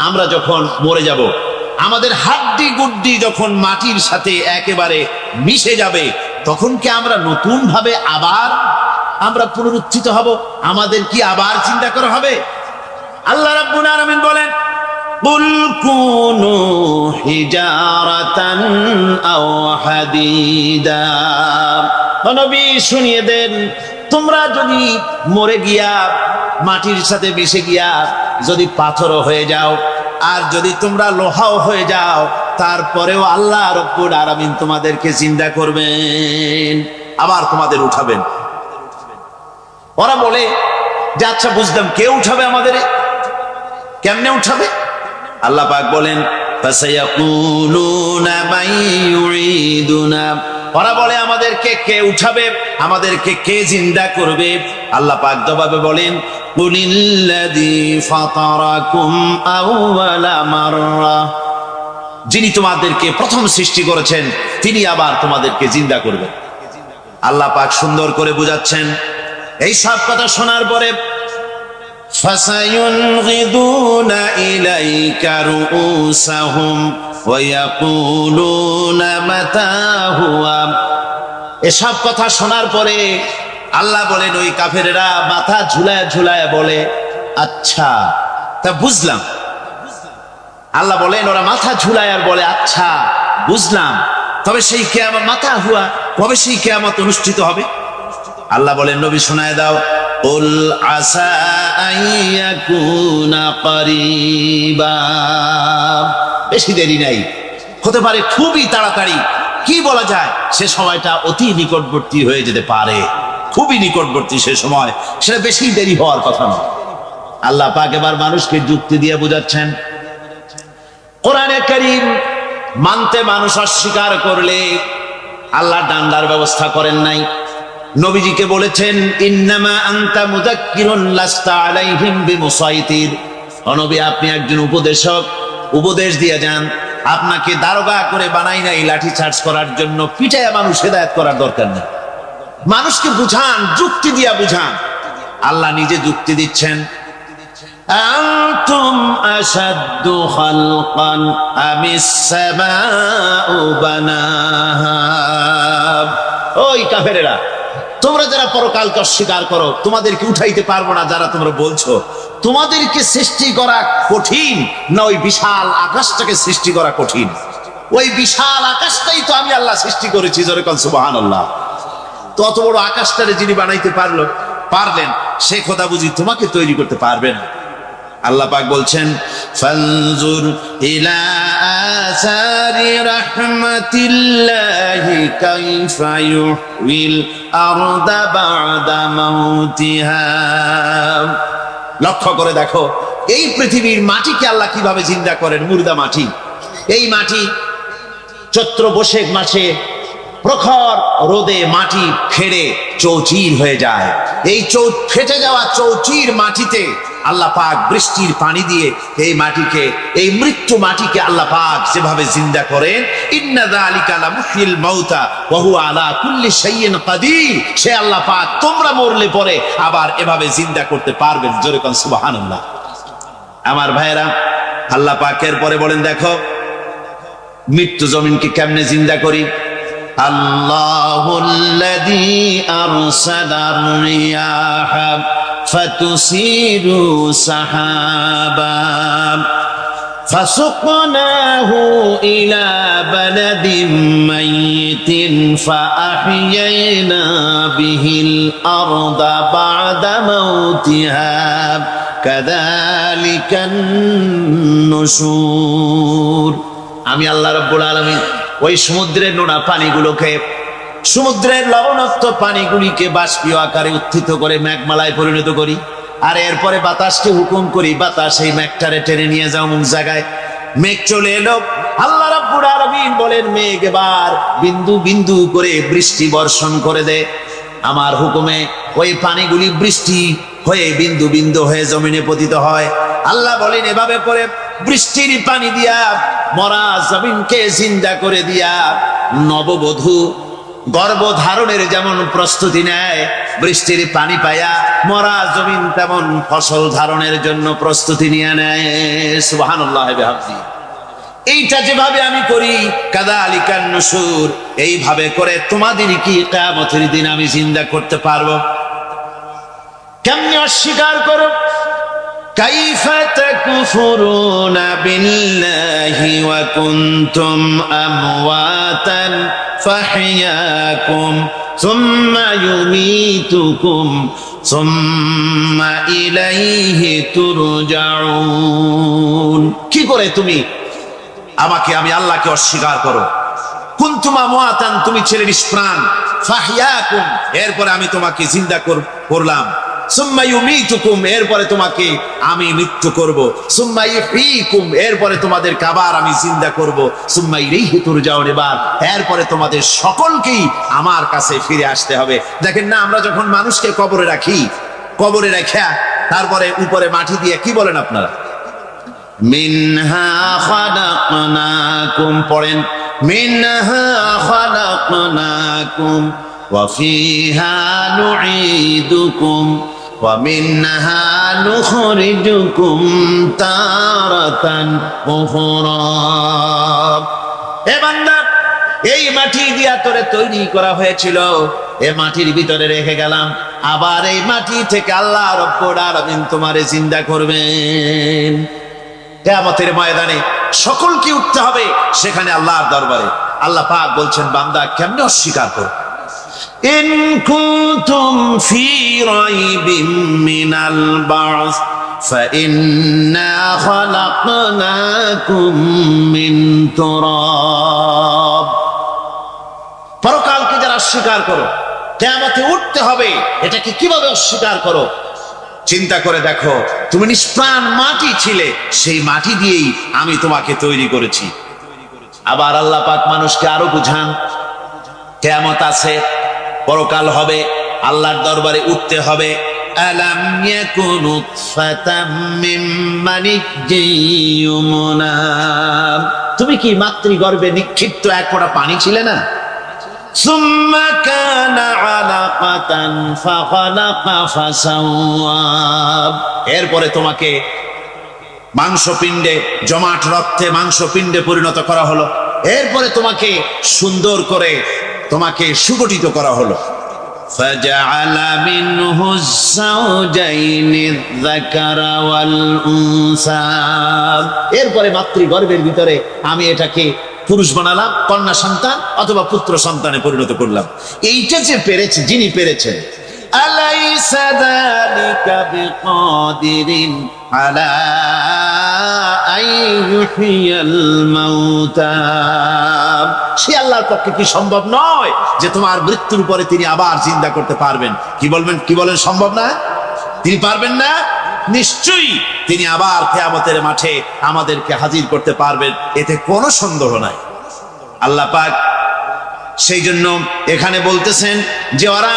আমরা যখন মরে যাব, আমাদের হাড্ডি গুড্ডি যখন মাটির সাথে একেবারে মিশে যাবে, তখন কি আমরা নতুন ভাবে আবার আমরা পুনরুত্থিত হব? আমাদের কি আবার চিন্তা করা হবে? আল্লাহ রাব্বুল আলামিন বলেন, কুল কুনু হিজারাতান আও হাদিদা। নবী শুনিয়ে দেন, তোমরা যদি মরে গিয়া মাটির সাথে মিশে গিয়া যদি পাথরও হয়ে যাও, আর যদি তোমরা লোহাও হয়ে যাও, তারপরেও আল্লাহ রাব্বুল আলামিন তোমাদেরকে জিন্দা করবেন, আবার তোমাদের উঠাবেন। ওরা বলে যে আচ্ছা বুঝলাম, কে উঠাবে আমাদের? কেমনে উঠাবে? আল্লাহ পাক বলেন, ফাসায়াকুলুনা মান ইউঈদুনা। ওরা বলে আমাদেরকে কে উঠাবে, আমাদেরকে কে জিন্দা করবে? আল্লাহ পাক জবাবে বলেন, কুলিল্লাযী ফাতারাকুম আউওয়ালা মাররা। যিনি তোমাদেরকে প্রথম সৃষ্টি করেছেন তিনি আবার তোমাদেরকে জিন্দা করবেন। আল্লাহ পাক সুন্দর করে বুঝাচ্ছেন। এই সব কথা শোনার পরে ফাসায়ুনগিদুনা ইলাইকা রুউসাহুম ওয়া ইয়াকুলুনা মাতা হুয়া। এসব কথা শোনার পরে আল্লাহ বলেন, ওই কাফেরেরা মাথা ঝুলায় ঝুলায় বলে, আচ্ছা তা বুঝলাম। আল্লাহ বলেন, ওরা মাথা ঝুলায় আর বলে, আচ্ছা বুঝলাম, তবে সেই কিয়ামত মাতা হুয়া, কবে সেই কিয়ামত অনুষ্ঠিত হবে? আল্লাহ বলেন, নবী শোনায় দাও, কুল আসা আইয়াকুনা করিবা, বেশি দেরি নাই, হতে পারে খুবই তাড়াতাড়ি। কি বলা যায়, সে সময়টা অতি নিকটবর্তী হয়ে যেতে পারে, খুবই নিকটবর্তী সে সময়, সেটা বেশি দেরি হওয়ার কথা নয়। আল্লাহ পাক এবার মানুষকে যুক্তি দিয়ে বুঝাচ্ছেন, কোরআনে কারীম মানতে মানুষ অস্বীকার করলে আল্লাহ ডান্ডার ব্যবস্থা করেন নাই। নবীজিকে বলেছেন, ইন্নামা আনতা মুযাক্কিরুন লাস্তা আলাইহিম বিমুসাইতির, নবী আপনি একজন উপদেশক, উপদেশ দিয়ে যান, আপনাকে দারোগা করে বানাই নাই লাঠি চার্জ করার জন্য, পিটায়া মানুষ হেদায়েত করার দরকার নেই। মানুষকে বুঝান, যুক্তি দিয়া বুঝান। আল্লাহ নিজে যুক্তি দিচ্ছেন, আনতুম আশাদ্দু খালকান আমিস সামাউ বানাহা, ওই কাফেরেরা, তোমরা যারা পরকালকে অস্বীকার করো, তোমাদেরকে উঠাইতে পারবো না যারা তোমরা বলছো, তোমাদেরকে সৃষ্টি করা কঠিন না ওই বিশাল আকাশটাকে সৃষ্টি করা কঠিন? ওই বিশাল আকাশটাই তো আমি আল্লাহ সৃষ্টি করেছি, জোরে বল সুবহানাল্লাহ। তত বড় আকাশটারে যিনি বানাইতে পারলেন, সে কথা বুঝি তোমাকে তৈরি করতে পারবে না? আল্লাহ পাক বলছেন, ফানজুর ইলা আসারি রাহমাতিল্লাহি কাইফা ইউহিল আরদা বা'দা মাউতিহা, লক্ষ্য করে দেখো এই পৃথিবীর মাটিকে আল্লাহ কিভাবে জিন্দা করেন, মুর্দা মাটি। এই মাটি চৈত্র বৈশাখ মাসে প্রখর রোদে মাটি ফেড়ে চৌচির হয়ে যায়। এই ফেটে যাওয়া চৌচির মাটিতে আল্লাহ পাক বৃষ্টির পানি দিয়ে এই মাটিকে, এই মৃত্যু মাটিকে আল্লাহ পাক যেভাবে জিন্দা করেন, ইন্না যালিকা লামুহয়িল মাউতা ওয়া হুয়া আলা কুল্লি শাইইন কাদির, সে আল্লাহ পাক তোমরা মরলে পরে আবার এভাবে জিন্দা করতে পারবেন, জোরে কোন সুবহানাল্লাহ। আমার ভাইয়েরা, আল্লাহ পাকের পরে বলেন, দেখো মৃত্যু জমিনকে কেমনে জিন্দা করি। আল্লাহুল্লাযী আরসালার রিয়াহা ফাতুসিরু সাহাবা ফাসুকনাহু ইলা বালাদিন মাইতিন ফাআহইয়ানা বিহিল আরদা বা'দা মাউতিহা কাযালিকান নুশুর। আমি আল্লাহ রাব্বুল আলামিন ওই সমুদ্রের নোনা পানিগুলোকে, সমুদ্রের লবণাক্ত পানিগুলিকে বাষ্পীয় আকারে উত্থিত করে মেঘমালায় পরিণত করি, আর এরপরে বাতাসকে হুকুম করি, বাতাস এই মেঘটারে টেনে নিয়ে যাও অমুক জায়গায়। মেঘ চলে এলো, আল্লাহ রাব্বুল আলামিন বলেন, মেঘ এবার বিন্দু বিন্দু করে বৃষ্টি বর্ষণ করে দে। আমার হুকুমে ওই পানিগুলি বৃষ্টি হয়ে বিন্দু বিন্দু হয়ে জমিনে পতিত হয়। আল্লাহ বলেন, এভাবে করে বৃষ্টির পানি দিয়া মরা জমিনকে জিন্দা করে দিয়া নববধূ গর্ভধারণের যেমন প্রস্তুতি নেয়, বৃষ্টির পানি পায়া মরা জমিন তেমন ফসল ধারণের জন্য প্রস্তুতি নিয়ে নেয়। সুবহানাল্লাহ বিহামদি। এইটা যেভাবে আমি করি, কাযালিকান নুশুর, এইভাবে করে তোমাদের কি কিয়ামতের দিন আমি জিন্দা করতে পারবো? কেমনে অস্বীকার করো? কাইফা তাকফুরুনা বিল্লাহি ওয়া কুনতুম আমওয়াতান ফাহইয়াকুম সুম্মা ইউমীতুকুম সুম্মা ইলাইহি তুরজাউন। কি করে তুমি আমাকে, আমি আল্লাহকে অস্বীকার করো? কুনতুম আমওয়াতান, তুমি ছিলে নিষ্প্রাণ, ফাহইয়াকুম, এরপরে আমি তোমাকে জিন্দা করলাম, সুম্মা ইউমীতুকুম, এরপরে তোমাকে আমি মৃত্যু করব, সুম্মা ইহয়ীকুম, এরপরে তোমাদেরকে আবার আমি জিন্দা করব, সুম্মা ইলাইহি তুরজাউন, এরপরে তোমাদের সকলকেই আমার কাছে ফিরে আসতে হবে। দেখেন না, আমরা যখন মানুষকে কবরে রাখি, কবরে রাখা তারপরে উপরে মাটি দিয়ে কি বলেন আপনারা? মিনহা খালাকনাকুম, পড়েন, মিনহা খালাকনাকুম ওয়া ফিহা নুঈদুকুম ওয়া মিনহা নুখরিজুকুম তারাতান উখরা। হে বান্দা, এই মাটি দিয়া তোরে তৈরি করা হয়েছিল, এ মাটির ভিতরে রেখে গেলাম, আবার এই মাটি থেকে আল্লাহ রাব্বুল আলামিন তোমারে জিন্দা করবেন। কিয়ামতের ময়দানে সকলকে উঠতে হবে সেখানে আল্লাহর দরবারে। আল্লাহ পাক বলছেন, বান্দা কেমনে অস্বীকার করো? ইন কুনতুম ফি রাইবিম মিনাল বা'স فإنا خلقناكم من تراب। পরকালকে যারা অস্বীকার করো, কিয়ামতে উঠতে হবে, এটাকে কিভাবে অস্বীকার করো? চিন্তা করে দেখো, তুমি নিষ্প্রাণ মাটি ছিলে, সেই মাটি দিয়েই আমি তোমাকে তৈরি করেছি। আবার আল্লাহ পাক মানুষকে আরো বুঝান, কিয়ামত আছে, পরকাল হবে, আল্লাহর দরবারে উঠতে হবে। আলাম ইয়াকুনু ফাতাম মিন মানিজ্জিন ইউমনা, তুমি কি মাতৃগর্ভে নিক্ষিপ্ত এক ফোঁটা পানি ছিলে না? সুম্মা কানা আলাকাতান ফাখালাকা ফাসাওয়া, এরপরে তোমাকে মাংসপিণ্ডে, জমাট রক্তে মাংসপিণ্ডে পরিণত করা হলো, এরপরে তোমাকে সুন্দর করে তোমাকে সুগঠিত করা হলো। ফাজআলা মিনহু যাওজাইনি যাকারা ওয়াল উনসা, এরপরে মাতৃগর্ভের ভিতরে আমি এটাকে পুরুষ বানালাম, কন্যা সন্তান অথবা পুত্র সন্তানে পরিণত করলাম। এইটা যে পেরেছে, যিনি পেরেছেন, আলাইসা যালিকা বিকাদিরিন আলা আইয়ুহিয়াল মাউতা, সে আল্লাহর পক্ষে কি সম্ভব নয় যে তোমার মৃত্যুর পরে তিনি আবার জিন্দা করতে পারবেন? কি বলবেন, কি বলেন, সম্ভব না? তিনি পারবেন না? নিশ্চয়ই তিনি আবার কিয়ামতের মাঠে আমাদেরকে হাজির করতে পারবেন, এতে কোনো সন্দেহ নাই। আল্লাহ পাক সেই জন্য এখানে বলতেছেন যে ওরা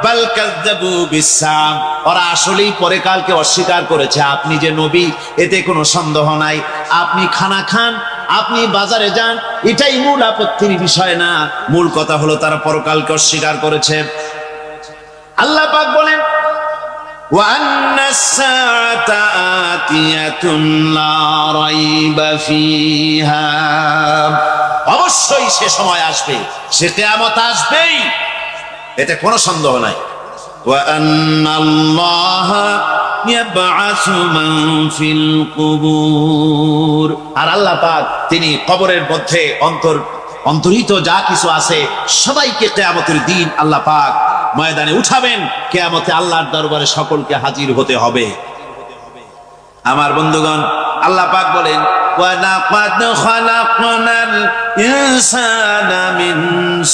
বাল কাযযাবু বিসসাম, ওরা আসলেই পরে কালকে অস্বীকার করেছে। আপনি যে নবী, এতে কোনো সন্দেহ নাই। আপনি খানা খান, আপনি বাজারে যান, এটাই মূল আপত্তির বিষয় না। মূল কথা হলো তারা পরকালকে অস্বীকার করেছে। আল্লাহ পাক বলেন وَأَنَّ السَّاعَةَ آتِيَةٌ لَا رَيْبَ فِيهَا, অবশ্যই সে সময় আসবে, সে কিয়ামত আসবেই, এতে কোনো সন্দেহ নাই। وَأَنَّ اللَّهَ يَبْعَثُ مَن فِي الْقُبُورِ, আর আল্লাহ পাক তিনি কবরের মধ্যে অন্তর্হিত যা কিছু আছে সবাইকে কিয়ামতের দিন আল্লাহ পাক ময়দানে উঠাবেন। কিয়ামতে আল্লাহর দরবারে সকলকে হাজির হতে হবে। আমার বন্ধুগণ, আল্লাহ পাক বলেন ওয়ালাকাদ খালাকনাল ইনসানা মিন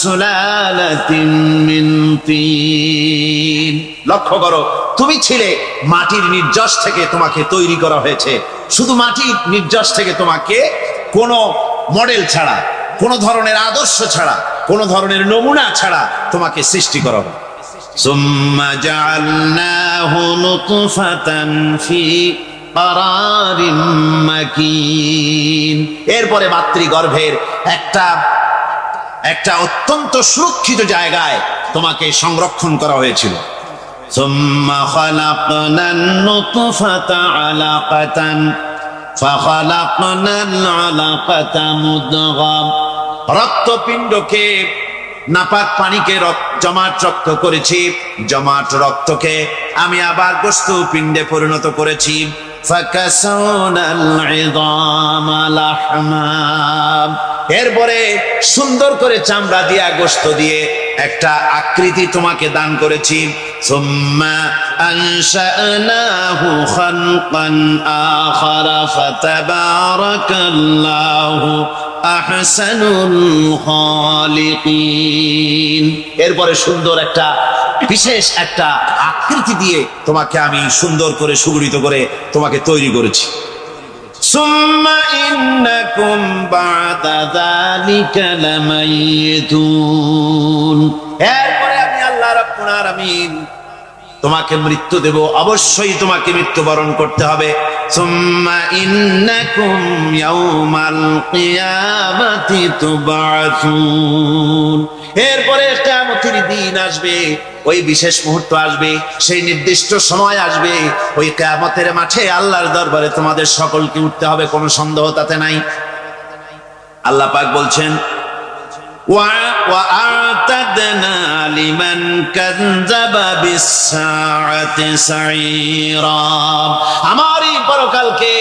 সুলালাতিন মিন তিন, লক্ষ্য করো, তুমি ছিলে মাটির নির্যাস থেকে তোমাকে তৈরি করা হয়েছে। শুধু মাটির নির্যাস থেকে তোমাকে কোনো মডেল ছাড়া, কোনো ধরনের আদর্শ ছাড়া, কোনো ধরনের নমুনা ছাড়া তোমাকে সৃষ্টি করা হবে। সুম্মা জাআলনাহু নুতফাতান ফি কারারিম মাকিন, এরপরে মাতৃগর্ভের একটা অত্যন্ত সুরক্ষিত জায়গায় তোমাকে সংরক্ষণ করা হয়েছিল। সুম্মা খালাকনান নুতফাতা আলাকাতান ফাখালাকনাল আলাকাতা মুদগা, রক্তপিণ্ডকে, নাপাক পানিকে জমাট রক্ত করেছি, জমাট রক্তকে আমি আবার গোশত পিণ্ডে পরিণত করেছি। ফাকাসাউনাল ইযামা লাহমা, এরপরে সুন্দর করে চামড়া দিয়া, গোশত দিয়ে একটা আকৃতি তোমাকে দান করেছি। সুম্মা আনশানাহু খালকান আখারা ফাতাবারাকাল্লাহু আহসানুল খালিকিন, এরপরে সুন্দর একটা বিশেষ একটা আকৃতি দিয়ে তোমাকে আমি সুন্দর করে সুগঠিত করে তোমাকে তৈরি করেছি। সুম্মা ইন্নাকুম বা'দা যালিকা লামাইতুন, এরপরে আমি আল্লাহ রাব্বুল আলামিন তোমাকে মৃত্যু দেব, অবশ্যই তোমাকে মৃত্যুবরণ করতে হবে। সুম্মা ইন্নাকুম ইয়াউমাল কিয়ামাতি তুবআসুন, এরপরে কিয়ামতের দিন আসবে, ওই বিশেষ মুহূর্ত আসবে, সেই নির্দিষ্ট সময় আসবে, ওই কিয়ামতের মাঠে আল্লাহর দরবারে তোমাদের সকলকে উঠতে হবে, কোনো সন্দেহ তাতে নাই। আল্লাহ পাক বলছেন وأعتدنا لمن كذب بالساعة سعيرا। আমার এই পরকালকে,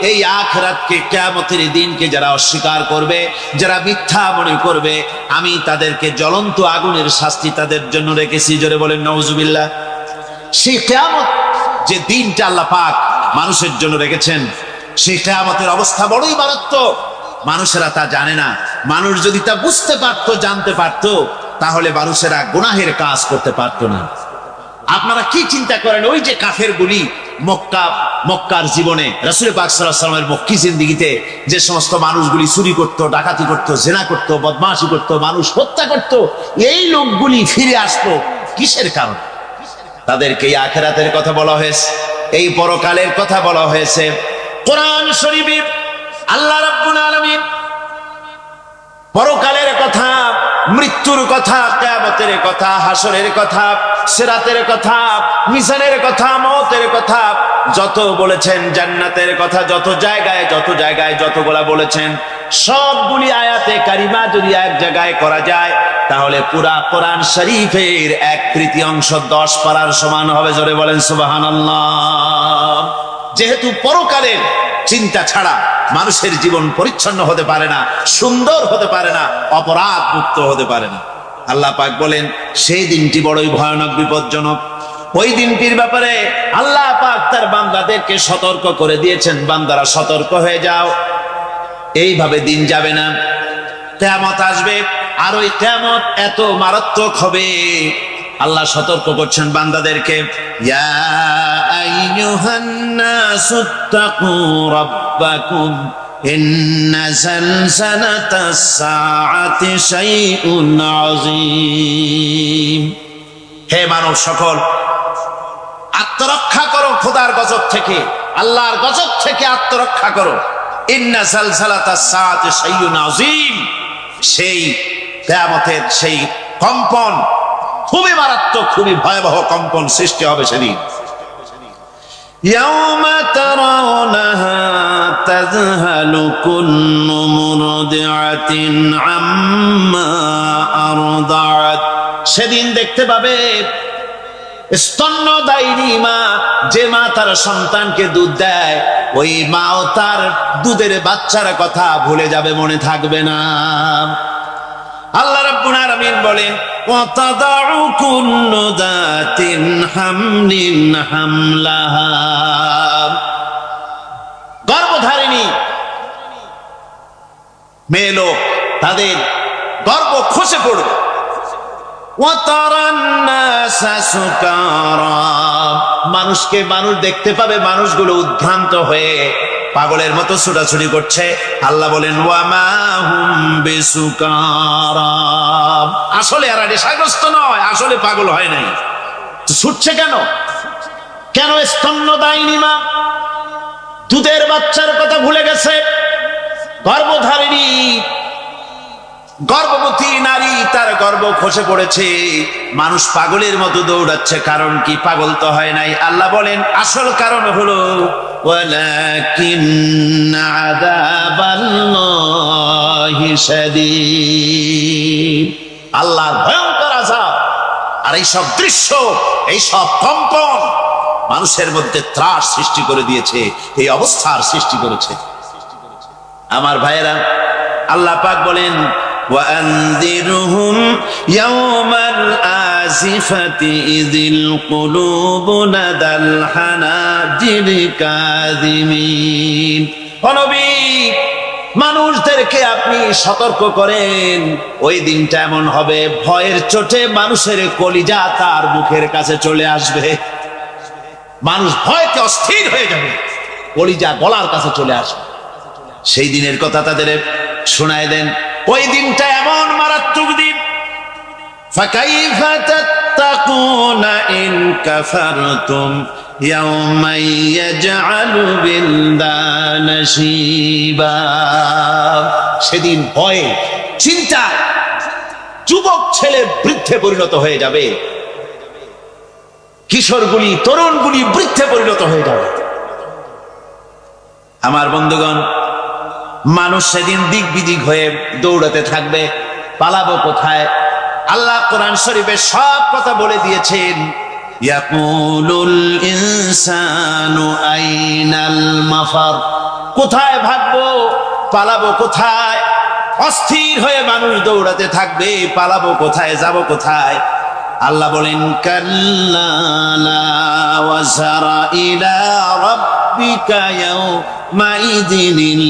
এই আখিরাতকে, কিয়ামতের দিনকে যারা অস্বীকার করবে, যারা মিথ্যা মনে করবে, আমি তাদেরকে জ্বলন্ত আগুনের শাস্তি তাদের জন্য রেখেছি। জোরে বলেন নাউজুবিল্লাহ। সেই কিয়ামত যে দিনটা আল্লাহ পাক মানুষের জন্য রেখেছেন, সেই কিয়ামতের অবস্থা বড়ই মারাত্মক। মানুষেরা তা জানে না। মানুষ যদি তা বুঝতে পারতো, জানতে পারতো, তাহলে মানুষেরা গুনাহের কাজ করতে পারতো না। আপনারা কি চিন্তা করেন, ওই যে কাফের গুলি মক্কার জীবনে, রাসূল পাক সাল্লাল্লাহু আলাইহি ওয়াসাল্লামের মক্কি জিন্দেগিতে যে সমস্ত মানুষগুলি চুরি করত, ডাকাতি করত, জেনা করত, বদমাশি করত, মানুষ হত্যা করত, এই লোকগুলি ফিরে আসতো কিসের কারণে? তাদেরকে এই আখিরাতের কথা বলা হয়েছে, এই পরকালের কথা বলা হয়েছে। কোরআন শরীফে আল্লাহ রাব্বুল আলামিন পরকালের কথা, মৃত্যুর কথা, কিয়ামতের কথা, হাসরের কথা, সিরাতের কথা, মিজানের কথা, মওতের কথা যত বলেছেন, জান্নাতের কথা যত জায়গায় যতগুলা বলেছেন, সবগুলি আয়াতে কারিমা যদি এক জায়গায় করা যায়, তাহলে পুরা কোরআন শরীফের 1/3 10 পারার সমান হবে। জোরে বলেন সুবহানাল্লাহ। যেহেতু পরকালের চিন্তা ছাড়া মানুষের জীবন পরিচ্ছন্ন হতে পারে না, সুন্দর হতে পারে না, অপরাধ মুক্ত হতে পারে না। আল্লাহ পাক বলেন সেই দিনটি বড়ই ভয়ানক, বিপজ্জনক। ওই দিনটির ব্যাপারে আল্লাহ পাক তার বান্দাদেরকে সতর্ক করে দিয়েছেন, বান্দারা সতর্ক হয়ে যাও, এইভাবে দিন যাবে না, কিয়ামত আসবে। আর ওই কিয়ামত এত মারাত্মক হবে, আল্লাহ সতর্ক করছেন বান্দাদেরকে, ইয়া আইয়ুহান নাসুত্তাকু রাব্বাকুম ইন্না জালজালাতাস সাআতি শাইউন আযীম। হে মানব সকল, আত্মরক্ষা করো খোদার গজব থেকে, আল্লাহর গজব থেকে আত্মরক্ষা করো। ইন্না জালজালাতাস সাআতি শাইউন আযীম, সেই কিয়ামতের সেই কম্পন খুবই মারাত্মক, খুবই ভয়াবহ কম্পন সৃষ্টি হবে সেদিন। ইয়াউমা তারাউনাহা তাযহালু কুল্লু মুরদিআতিন আম্মা আরদাআত। সেদিন দেখতে পাবে স্তন্যদায়িনী মা, যে মা তার সন্তানকে দুধ দেয়, ওই মাও তার দুধের বাচ্চার কথা ভুলে যাবে, মনে থাকবে না। আল্লাহ রাব্বুল আলামিন বলেন, ওয়াতাদাউ কুল্লু যাতিন হামলিন হামলাহা। গর্ভধারিণী মেয়ে লোক, তাদের গর্ভ খসে পড়বে। ওয়াতারান নাসা সুকারা, মানুষকে মানুষ দেখতে পাবে, মানুষগুলো উদ্ভ্রান্ত হয়ে পাগলের মতো ছোটাছুটি করছে। আল্লাহ বলেন, ওয়ামা হুম বিসুকারা, আসলে এরা নেশাগ্রস্ত নয়, আসলে পাগল হয় নাই। ছুটছে কেন? কেন? স্তন্যদায়িনী মা দুধের বাচ্চার কথা ভুলে গেছে। গর্ভধারিণী গর্ভবতী নারী, তার গর্ভ খসে পড়েছে, মানুষ পাগলের মতো দৌড়াচ্ছে। কারণ কি? পাগল তো হয় নাই। আল্লাহ বলেন আসল কারণ হলো ওয়ালাকিন্না আযাবাল্লাহি শাদীদ, আল্লাহর ভয়ঙ্কর আযাব। আর এই সব দৃশ্য, এই সব কম্পন মানুষের মধ্যে ত্রাস সৃষ্টি করে দিয়েছে, এই অবস্থার সৃষ্টি করেছে। আমার ভাইয়েরা, আল্লাহ পাক বলেন, وأنذرهم يوم الآزفة إذ القلوب لدى الحناجر كاظمين। নবী, মানুষদেরকে আপনি সতর্ক করেন, ওই দিনটা এমন হবে, ভয়ের চোটে মানুষের কলিজা তার মুখের কাছে চলে আসবে। মানুষ ভয়তে অস্থির হয়ে যাবে, কলিজা গলার কাছে চলে আসবে। সেই দিনের কথা তাদের শোনায় দেন। ওই দিনটা এমন মারাত্মক দিন। ফাকাইফা তাত্তাকুনা ইন কাফারতুম ইয়াওমান ইয়াজআলু বিলদানা শিবা। সেদিন ভয়ে, চিন্তায় যুবক ছেলে বৃদ্ধে পরিণত হয়ে যাবে, কিশোরগুলি, তরুণগুলি বৃদ্ধে পরিণত হয়ে যাবে। আমার বন্ধুগণ, মানুষ সেদিন দিক বিদিক হয়ে দৌড়াতে থাকবে। পালাবো কোথায়? আল্লাহ কোরআন শরীফে সব কথা বলে দিয়েছেন। ইয়াকুলুল ইনসানু আইনাল মাফার, কোথায় ভাগবো, পালাবো কোথায়? অস্থির হয়ে মানুষ দৌড়াতে থাকবে, পালাবো কোথায়, যাব কোথায়? আল্লাহ বলেন কাল্লা লা ওয়াজারা ইলা রাব্বিকা ইয়াউমাইযিনিল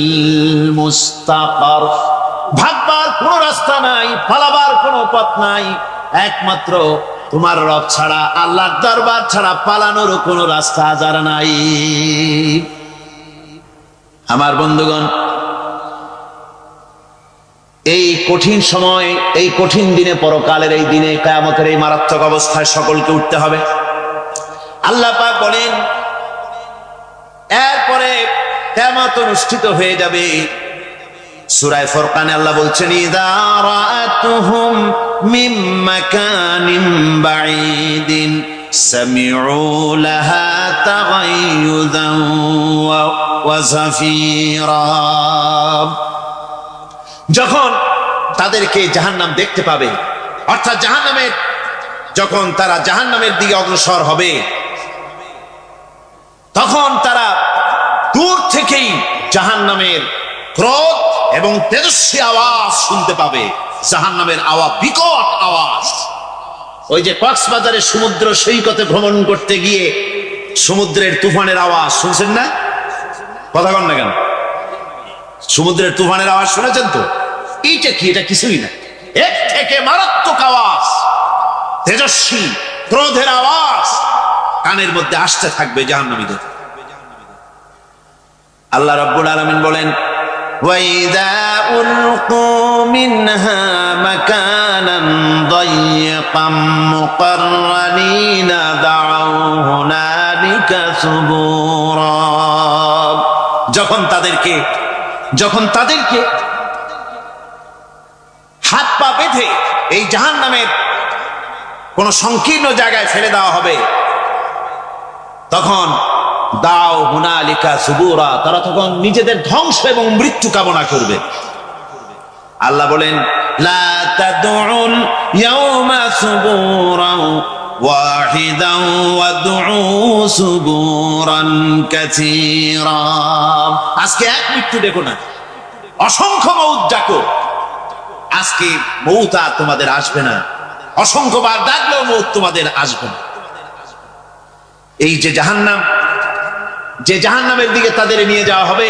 মুস্তাকার। ভাগবার কোনো রাস্তা নাই, পালাবার কোনো পথ নাই, একমাত্র তোমার রব ছাড়া, আল্লাহর দরবার ছাড়া পালানোর কোনো রাস্তা আজার নাই। আমার বন্ধুগণ, এই কঠিন সময়, এই কঠিন দিনে, পরকালের এই দিনে, কিয়ামতের এই মারাত্মক অবস্থায় সকলকে উঠতে হবে। আল্লাহ পাক বলেন এরপরে কিয়ামত অনুষ্ঠিত হয়ে যাবে। সূরা ফুরকানে আল্লাহ বলছেন ইযা রাআতুহুম মিন মাকানিন বাঈদিন সামিউ লাহা তাগায়ুযান ওয়া যাফীরা। যখন তাদেরকে জাহান্নাম দেখতে পাবে, অর্থাৎ জাহান্নামের, যখন তারা জাহান্নামের দিকে অগ্রসর হবে, তখন তারা দূর থেকেই জাহান্নামের ক্রোধ এবং তেজস্বী আওয়াজ শুনতে পাবে। জাহান্নামের আওয়াজ, বিকট আওয়াজ। ওই যে কক্সবাজারের সমুদ্র সৈকতে ভ্রমণ করতে গিয়ে সমুদ্রের তুফানের আওয়াজ শুনছেন না? কথা কন না কেন? সমুদ্রের তুফানের আওয়াজ শুনেছেন তো? এইটা কি? এটা কিছুই না, এর থেকে মারাত্মক আওয়াজ, তেজস্বী ক্রোধের আওয়াজ কানের মধ্যে আসতে থাকবে জাহান্নামীদের। আল্লাহ রাব্বুল আলামিন বলেন ওয়াইদা উলকু মিনহা মাকানান দায়্যিকাম মুকাররানিনা দাউ হুনালিকা সুবুরা। যখন তাদেরকে হাত পা বেঁধে এই জাহান্নামের কোন সংকীর্ণ জায়গায় ফেলে দেওয়া হবে, তখন দাও হুনালিকা সুবুরা, তারা তখন নিজেদের ধ্বংস এবং মৃত্যু কামনা করবে। আল্লাহ বলেন লা তাদউল ইয়াউমা সুবুরান ওয়াহিদান ওয়াদউ সুবুরান কাসীরা। আজকে এক মৃত্যু দেখো না, অসংখ্য মউত ডাকো। আজকে মউত আর তোমাদের আসবে না, অসংখ্যবার ডাকলেও মউত তোমাদের আসবে না। এই যে জাহান্নাম, যে জাহান্নামের দিকে তাদের নিয়ে যাওয়া হবে,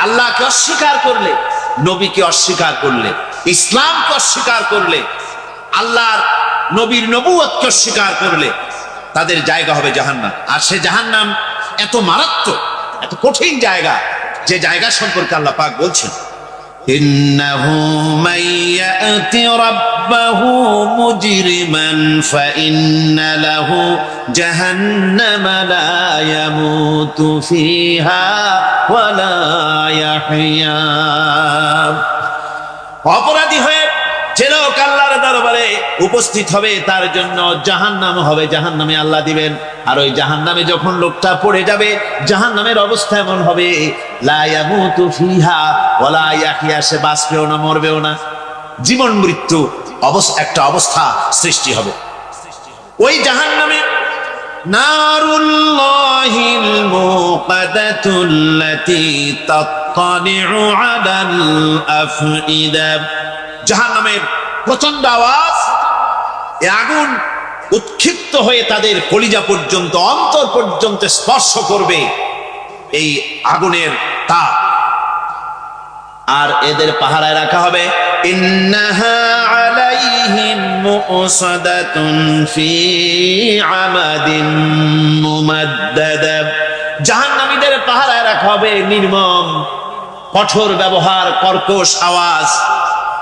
আল্লাহকে অস্বীকার করলে, নবীকে অস্বীকার করলে, ইসলামকে অস্বীকার করলে, আল্লাহর নবীর নবুয়তকে অস্বীকার করলে তাদের জায়গা হবে জাহান্নাম। আর সে জাহান্নাম এত মারাত্মক, এত কঠিন জায়গা, যে জায়গা সম্পর্কে আল্লাহ পাক বলছেন ইন্নাহু মান ইয়াতি রাব্বাহু মুজরিমান ফাইন্না লাহু জাহান্নামা লা ইয়ামুতু ফিহা ওয়া লা ইয়াহইয়া। অপরাধী হয়ে যে লোক আল্লাহর দরবারে উপস্থিত হবে, তার জন্য জাহান্নাম হবে, জাহান্নামে আল্লাহ দিবেন। আর ওই জাহান্নামে যখন লোকটা পড়ে যাবে, জাহান্নামের অবস্থা এমন হবে লা ইয়ামুতু ফিহা ওয়া লা ইয়াহইয়া, সে বাঁচবেও না, মরবেও না, জীবন মৃত্যু একটা অবস্থা সৃষ্টি হবে। ওই জাহান্নামে নারুল্লাহিল মুকাদাতুল্লাতী তাত্তালিউ আলাল আফইদা। জাহান্নামের প্রচন্ড আওয়াজ, এই আগুন উৎক্ষিপ্ত হয়ে তাদের কলিজা পর্যন্ত, অন্তর পর্যন্ত স্পর্শ করবে এই আগুনের তাপ। আর এদের পাহারায় রাখা হবে ইন্নাহা আলাইহিম মুসাদাতুন ফি আমাদিন মুমাদ্দাদা। জাহান্নামীদের পাহারায় রাখা হবে নির্মম, কঠোর ব্যবহার, কর্কশ আওয়াজ,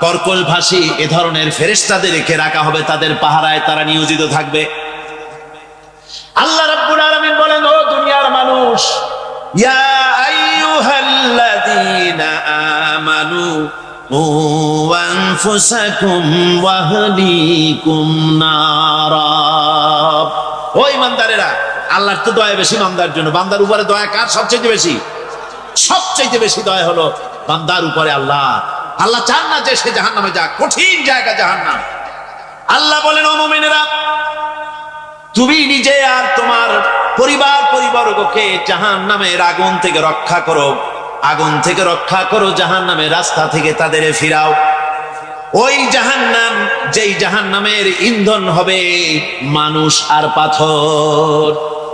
কর্কশ ভাষী এ ধরনের ফেরেশতাদেরকে রাখা হবে তাদের পাহারায়, তারা নিয়োজিত থাকবে। আল্লাহ রাব্বুল আলামিন বলেন ও দুনিয়ার মানুষ, ইয়া আইয়ুহাল্লাযীনা আমানু ও আনফুসাকুম ওয়া আহলিকুম নারা। ও ঈমানদারেরা, আল্লাহর তো দয়া বেশি বান্দার জন্য। বান্দার উপরে দয়া কার সবচেয়ে বেশি? সবচেয়ে বেশি দয়া হলো বান্দার উপরে আল্লাহ। আল্লাহ চান না যে সে জাহান্নামে যাক, কঠিন জায়গা জাহান্নাম। আল্লাহ বলেন, ও মুমিনেরা, তুমি নিজে আর তোমার পরিবারবর্গকে জাহান্নামের আগুন থেকে রক্ষা করো, আগুন থেকে রক্ষা করো, জাহান্নামের রাস্তা থেকে তাদের ফিরাও। ওই জাহান্নাম, যেই জাহান্নামের ইন্ধন হবে মানুষ আর পাথর।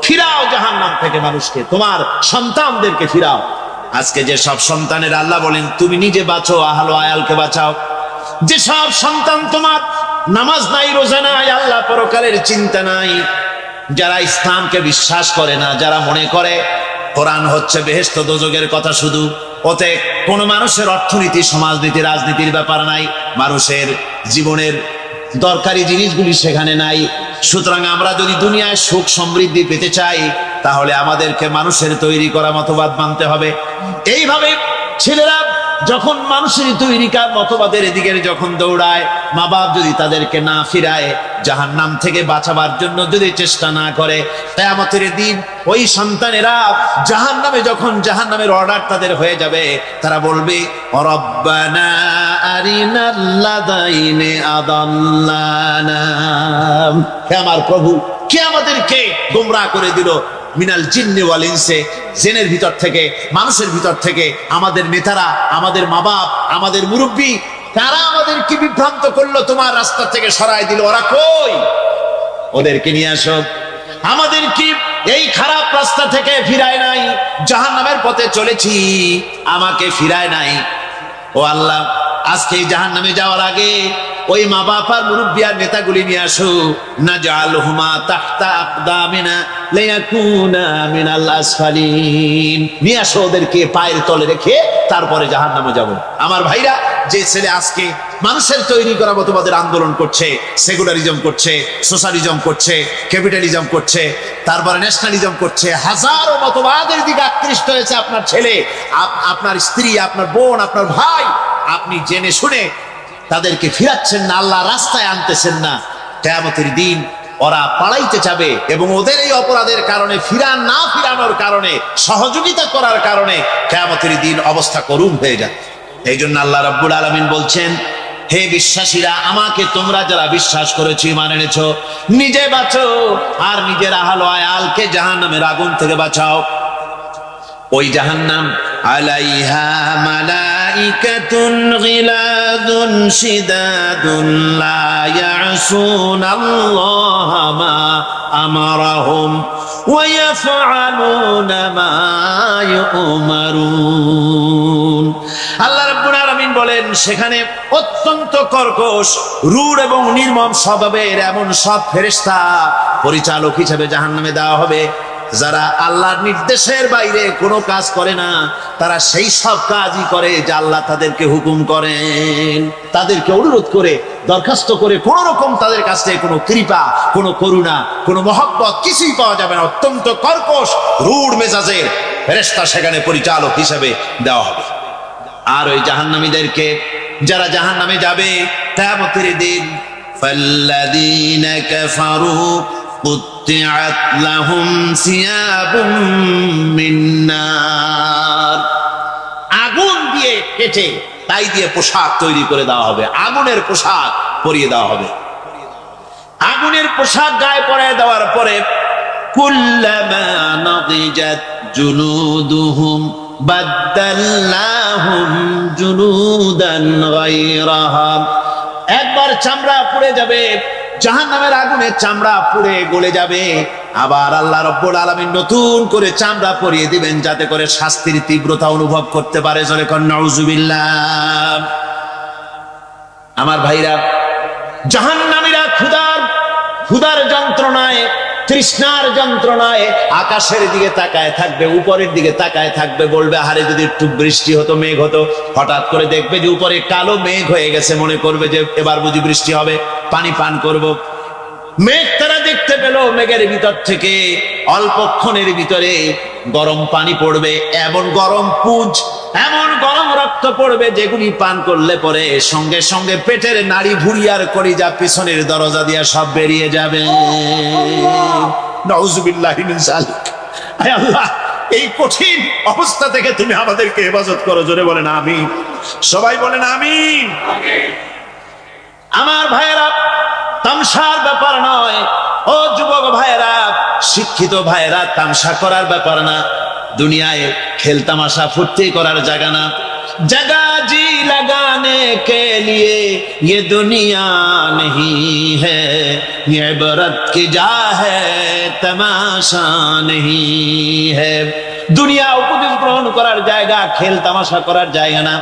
ফিরাও জাহান্নাম থেকে মানুষকে, তোমার সন্তানদেরকে ফিরাও। আজকে যে সব সন্তানের আল্লাহ বলেন তুমি নিজে বাঁচো, আহলো আয়ালকে বাঁচাও। যে সব সন্তান তোমার নামাজ নাই, রোজা নাই, আল্লাহ পরকালের চিন্তা নাই, যারা ইসলামকে বিশ্বাস করে না, যারা মনে করে কোরআন হচ্ছে বেহেশত দোজখের কথা শুধু, ওতে কোন মানুষের অর্থনীতি, সমাজনীতি, রাজনীতির ব্যাপার নাই, মানুষের জীবনের দরকারি জিনিসগুলি সেখানে নাই। সুতরাং আমরা যদি দুনিয়ায় সুখ সমৃদ্ধি পেতে চাই, তাহলে আমাদেরকে মানুষের তৈরি করা মতবাদ মানতে হবে। এইভাবে ছেলেরা যখন মানুষের তৈরিকার মতবাদের এদিকে যখন দৌড়ায়, মা বাপ যদি তাদেরকে না ফিরায়, জাহান্নাম থেকে বাঁচাবার জন্য যদি চেষ্টা না করে, কিয়ামতের দিন ওই সন্তানেরা জাহান্নামে, যখন জাহান্নামের অর্ডার তাদের হয়ে যাবে, তারা বলবে, রব্বানা আরিনাল্লাযাইনি আদাল্লানা, হে আমার প্রভু, কে আমাদেরকে গোমরাহ করে দিল, মিনাল জিন্নি ওয়াল ইনসি, জিনের ভিতর থেকে, মানুষের ভিতর থেকে, আমাদের নেতারা, আমাদের মা বাপ, আমাদের মুরব্বী, তারা আমাদেরকে বিভ্রান্ত করলো, তোমার রাস্তা থেকে সরাই দিল। ওরা কই? ওদেরকে নিয়ে আসো। আমাদের কি এই খারাপ রাস্তা থেকে ফিরায় নাই, জাহান্নামের পথে চলেছি, আমাকে ফিরায় নাই। ও আল্লাহ, আজকে জাহান্নামে যাওয়ার আগে ওই মা বাপ আর মুরব্বী আর নেতাগুলি নিয়ে আসো। নাজআলহুমা তাহতা আকদামিনা লিয়াকুনা মিনাল আসফালিন, নিয়ে আসো ওদেরকে পায়ের তলে রেখে তারপরে জাহান্নামে যাব। আমার ভাইরা, যে ছেলে আজকে মানুষের তৈরি করা মতবাদের আন্দোলন করছে, সেকুলারিজম করছে, সোশ্যালিজম করছে, ক্যাপিটালিজম করছে, তারপরে ন্যাশনালিজম করছে, হাজারো মতবাদের দিকে আকৃষ্ট হয়েছে আপনার ছেলে, আপনার স্ত্রী, আপনার বোন, আপনার ভাই, আপনি জেনে শুনে তাদেরকে ফিরাচ্ছেন না, আল্লাহ রাস্তায় আনতেছেন না। কিয়ামতের দিন ওরা পালাইতে যাবে, এবং ওদের এই অপরাধের কারণে, না ফিরানোর কারণে, সহযোগিতা করার কারণে কিয়ামতের দিন অবস্থা করুণ হয়ে যাবে। এই জন্য আল্লাহ রাব্বুল আলামিন বলছেন, হে বিশ্বাসীরা, আমাকে তোমরা যারা বিশ্বাস করেছো, ঈমান এনেছো, নিজে বাঁচো আর নিজের আহলো আয়ালকে জাহান্নামের আগুন থেকে বাঁচাও। ওই জাহান্নাম আলাইহা মালাইকাতুন গিলাদুন শিদাদুন লা ইয়াসুনাল্লাহা মা আমারাহুম ওয়া ইয়াফআলুনা মা ইউমারুন। আল্লাহ রাব্বুল আলামিন বলেন, সেখানে অত্যন্ত কর্কশ, রূঢ় এবং নির্মম স্বভাবের এমন সব ফেরেশতা পরিচালক হিসেবে জাহান্নামে দেওয়া হবে, যারা আল্লাহর নির্দেশের বাইরে কোনো কাজ করে না, তারা সেই সব কাজই করে যা আল্লাহ তাদেরকে হুকুম করেন। তাদেরকে অনুরোধ করে, দরখাস্ত করে কোন রকম তাদের কাছ থেকে কোনো কৃপা, কোনো করুণা, কোনো মহব্বত কিছুই পাওয়া যাবে না। অত্যন্ত কর্কশ, রূঢ় মেজাজের ফেরেশতা সেখানে পরিচালক হিসেবে দেওয়া হবে। আর ওই জাহান্নামীদেরকে, যারা জাহান্নামে যাবে কিয়ামতের দিন, ফাল্লাযীনা কাফারু কুত্তিআত লাহুম সিয়াবুম মিন নার, আগুন দিয়ে কেটে তাই দিয়ে পোশাক তৈরি করে দেওয়া হবে, আগুনের পোশাক পরিয়ে দেওয়া হবে। আগুনের পোশাক গায়ে পরিয়ে দেওয়ার পরে, কুল্লামা নাদিজাত জুলুদুহুম বাদদালনাহুম জুলুদান গায়রাহা, একবার চামড়া পুড়ে যাবে, জাহান্নামের আগুনে চামড়া পুড়ে গলে যাবে, আবার আল্লাহ রাব্বুল আলামিন নতুন করে চামড়া পরিয়ে দিবেন, যাতে করে শাস্তির তীব্রতা অনুভব করতে পারে। জোরে কোন নাউজুবিল্লাহ। আমার ভাইরা, জাহান্নামীরা ক্ষুধার যন্ত্রণায়, তৃষ্ণার যন্ত্রণায় আকাশের দিকে তাকায় থাকবে, উপরের দিকে তাকায় থাকবে, বলবে, আরে যদি একটু বৃষ্টি হতো, মেঘ হতো। হঠাৎ করে দেখবে যে উপরে কালো মেঘ হয়ে গেছে, মনে করবে যে এবার বুঝি বৃষ্টি হবে, পানি পান করব। মেঘ তারা দেখতে পেল, মেঘের ভিতর থেকে অল্পক্ষণের ভিতরে গরম পানি পড়বে, এমন গরম পুঁজ, এমন গরম রক্ত পড়বে, যেগুলি পান করলে পরে সঙ্গে সঙ্গে পেটের নাড়ি, ভুঁড়ি আর কলিজা পিছনের দরজা দিয়া সব বেরিয়ে যাবে। নাউজুবিল্লাহি মিন যালিক। আয় আল্লাহ, এই কঠিন অবস্থা থেকে তুমি আমাদেরকে হেফাজত করো। জোরে বলেন আমিন। সবাই বলেন আমিন। আমার ভাইয়েরা, তামসার ব্যাপার নয়। ও যুবক ভাইয়েরা, শিক্ষিত ভাইয়েরা, তামসা করার ব্যাপার না। দুনিয়ায় খেল তামাশা ফুর্তি করার জায়গা না। जगह जी लगाने के लिए ये दुनिया नहीं है, ये इबरत की जा है, तमाशा नहीं है। দুনিয়া উপদেশ গ্রহণ করার জায়গা, খেল তামাশা করার জায়গা না।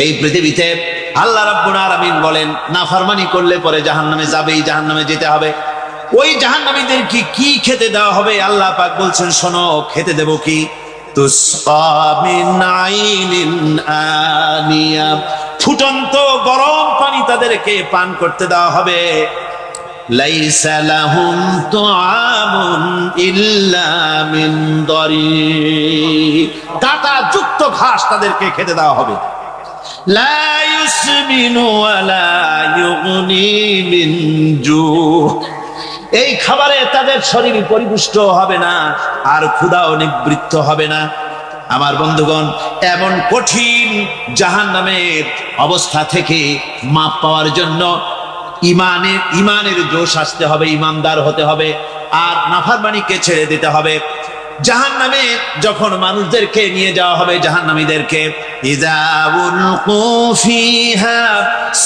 এই পৃথিবীতে আল্লাহ রাব্বুল আলামিন বলেন, নাফরমানি করলে পরে জাহান্নামে যাবেই, জাহান্নামে যেতে হবে। ওই জাহান্নামীদের কি খেতে দেওয়া হবে? আল্লাহ পাক বলছেন, শোনো, খেতে দেব কি? তুসকা মিন আইনিন আনিয়া, ফুটন্ত গরম পানি তাদেরকে পান করতে দেওয়া হবে। লাইসা লাহুম তুআমুন ইল্লা মিন দারি, কাঁটা যুক্ত ঘাস তাদেরকে খেতে দেওয়া হবে। লা ইউসমিনু ওয়া লা ইউগনি মিন জু, এই খাবারে তাদের শরীর পরিপুষ্ট হবে না, আর ক্ষুধাও নিবৃত্ত হবে না। আমার বন্ধুগণ, এমন কঠিন জাহান্নামের অবস্থা থেকে মাপ পাওয়ার জন্য ইমানের জোশ আসতে হবে, ইমানদার হতে হবে, আর নাফরমানিকে ছেড়ে দিতে হবে। জাহান্নামে যখন মানুষদেরকে নিয়ে যাওয়া হবে, জাহান্নামীদেরকে, ইযা উলকু ফিহা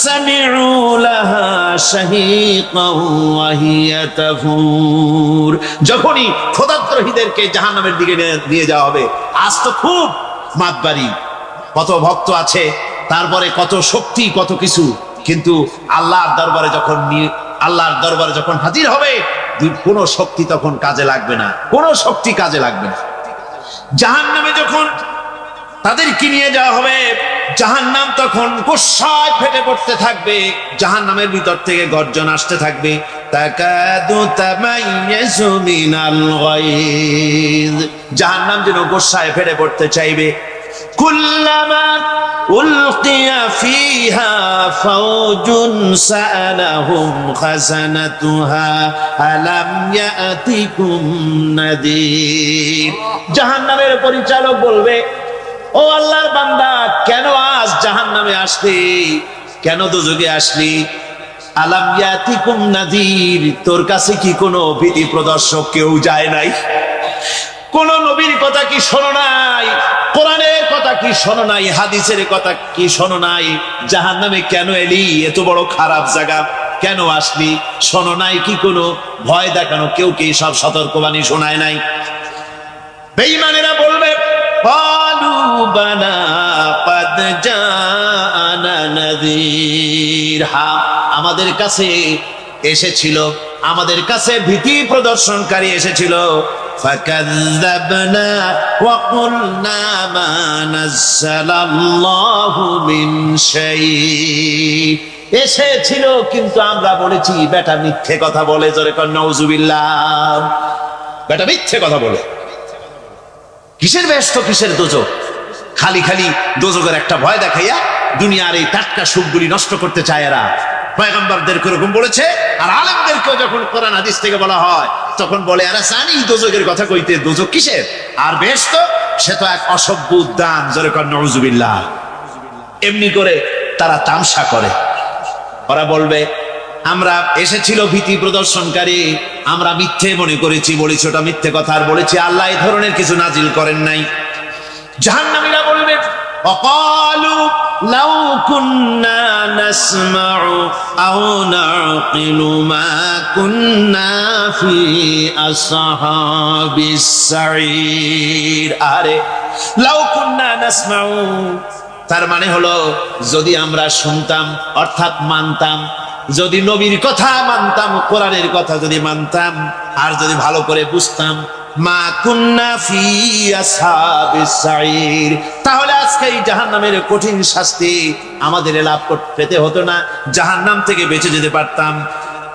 সামিউ লাহা শাহীকাও ওয়া হিয়া তাফুর, যখনই খোদাদ্রোহীদেরকে জাহান্নামের দিকে নিয়ে যাওয়া হবে, আজ তো খুব মাতবাড়ি, কত ভক্ত আছে, তারপরে কত শক্তি, কত কিছু, কিন্তু আল্লাহর দরবারে যখন হাজির হবে, কোনো শক্তি তখন কাজে লাগবে না, কোনো শক্তি কাজে লাগবে না। জাহান্নামে যখন তাদেরকে নিয়ে যাওয়া হবে, জাহান্নাম তখন গুসায় ফেটে পড়তে থাকবে, জাহান্নামের ভিতর থেকে গর্জন আসতে থাকবে, তাকাদু তামাইয়াজু মিনাল গায়জ, জাহান্নাম যেন গুসায় ফেটে পড়তে চাইবে। কুল্লামা উলকিয়া ফিহা ফাওজুন সাআলাহুম খাযানাতুহা আলাম ইয়াতিকুম নাদির, জাহান্নামের পরিচালক বলবে, ও আল্লাহর বান্দা, কেন আজ জাহান্নামে আসলি, কেন দোজখে আসলি? আলাম ইয়াতিকুম নাদির, তোর কাছে কি কোনো ভীতি প্রদর্শক কেউ যায় নাই? কোন নবীর কথা কি শোনো নাই? কোরআনের কথা কি শোনো নাই? হাদিসের কথা কি শোনো নাই? জাহান্নামে কেন এলি? এত বড় খারাপ জায়গা কেন আসলি? শোনো নাই কি কোনো ভয় দেখানো কেউ কি সব সতর্কবাণী শোনায় নাই? বেঈমানেরা বলবে, ক্বালু বালা ক্বাদ জাআনা নাযীর, হ্যাঁ, আমাদের কাছে এসেছিল, আমাদের কাছে ভীতি প্রদর্শনকারী এসেছিল। ফাকাযযাবনা ওয়া কুলনা মা নাযালাল্লাহু মিন শাই, এসেছিল কিন্তু আমরা বলেছি বেটা মিথ্যে কথা বলে। জোরে কর নাউযুবিল্লাহ, বেটা মিথ্যে কথা বলে। কিসের বেহেশত, কিসের দোজখ? খালি খালি দোজখের একটা ভয় দেখাইয়া দুনিয়ার এই টাটকা সুখগুলি নষ্ট করতে চায় এরা। পয়গম্বরদেরকে এরকম বলেছে, আর আলেমদেরকেও যখন কোরআন হাদিস থেকে বলা হয় তখন বলে, এরা জানি দোজখের কথা কইতে, দোজখ কিসের? আর বেহেশত সে তো এক অসভ্য উদ্যান। জোরে কর নাউযুবিল্লাহ। এমনি করে তারা তামসা করে। ওরা বলবে, আমরা এসেছিল ভীতি প্রদর্শনকারী, আমরা মিথ্যে মনে করেছি, বলেছি ওটা মিথ্যে কথা, আর বলেছি আল্লাহ এই ধরনের কিছু নাজিল করেন নাই। জাহান্নামীরা বলবে, ওয়াকালু লাউ কুন্না নাসমাউ আও নাকিলু মা কুন্না ফি আসহাবিস সাঈর, আরে লাউ কুন্না নাসমাউ, তার মানে হলো যদি আমরা শুনতাম, অর্থাৎ মানতাম, যদি নবীর কথা মানতাম, কোরআনের কথা যদি মানতাম, আর যদি ভালো করে বুঝতাম, মা কুন্না ফি আসহাবিস সাঈর, তাহলে আজকে এই জাহান্নামের কঠিন শাস্তি আমাদের লাভ পেতে হতো না, জাহান্নাম থেকে বেঁচে যেতে পারতাম।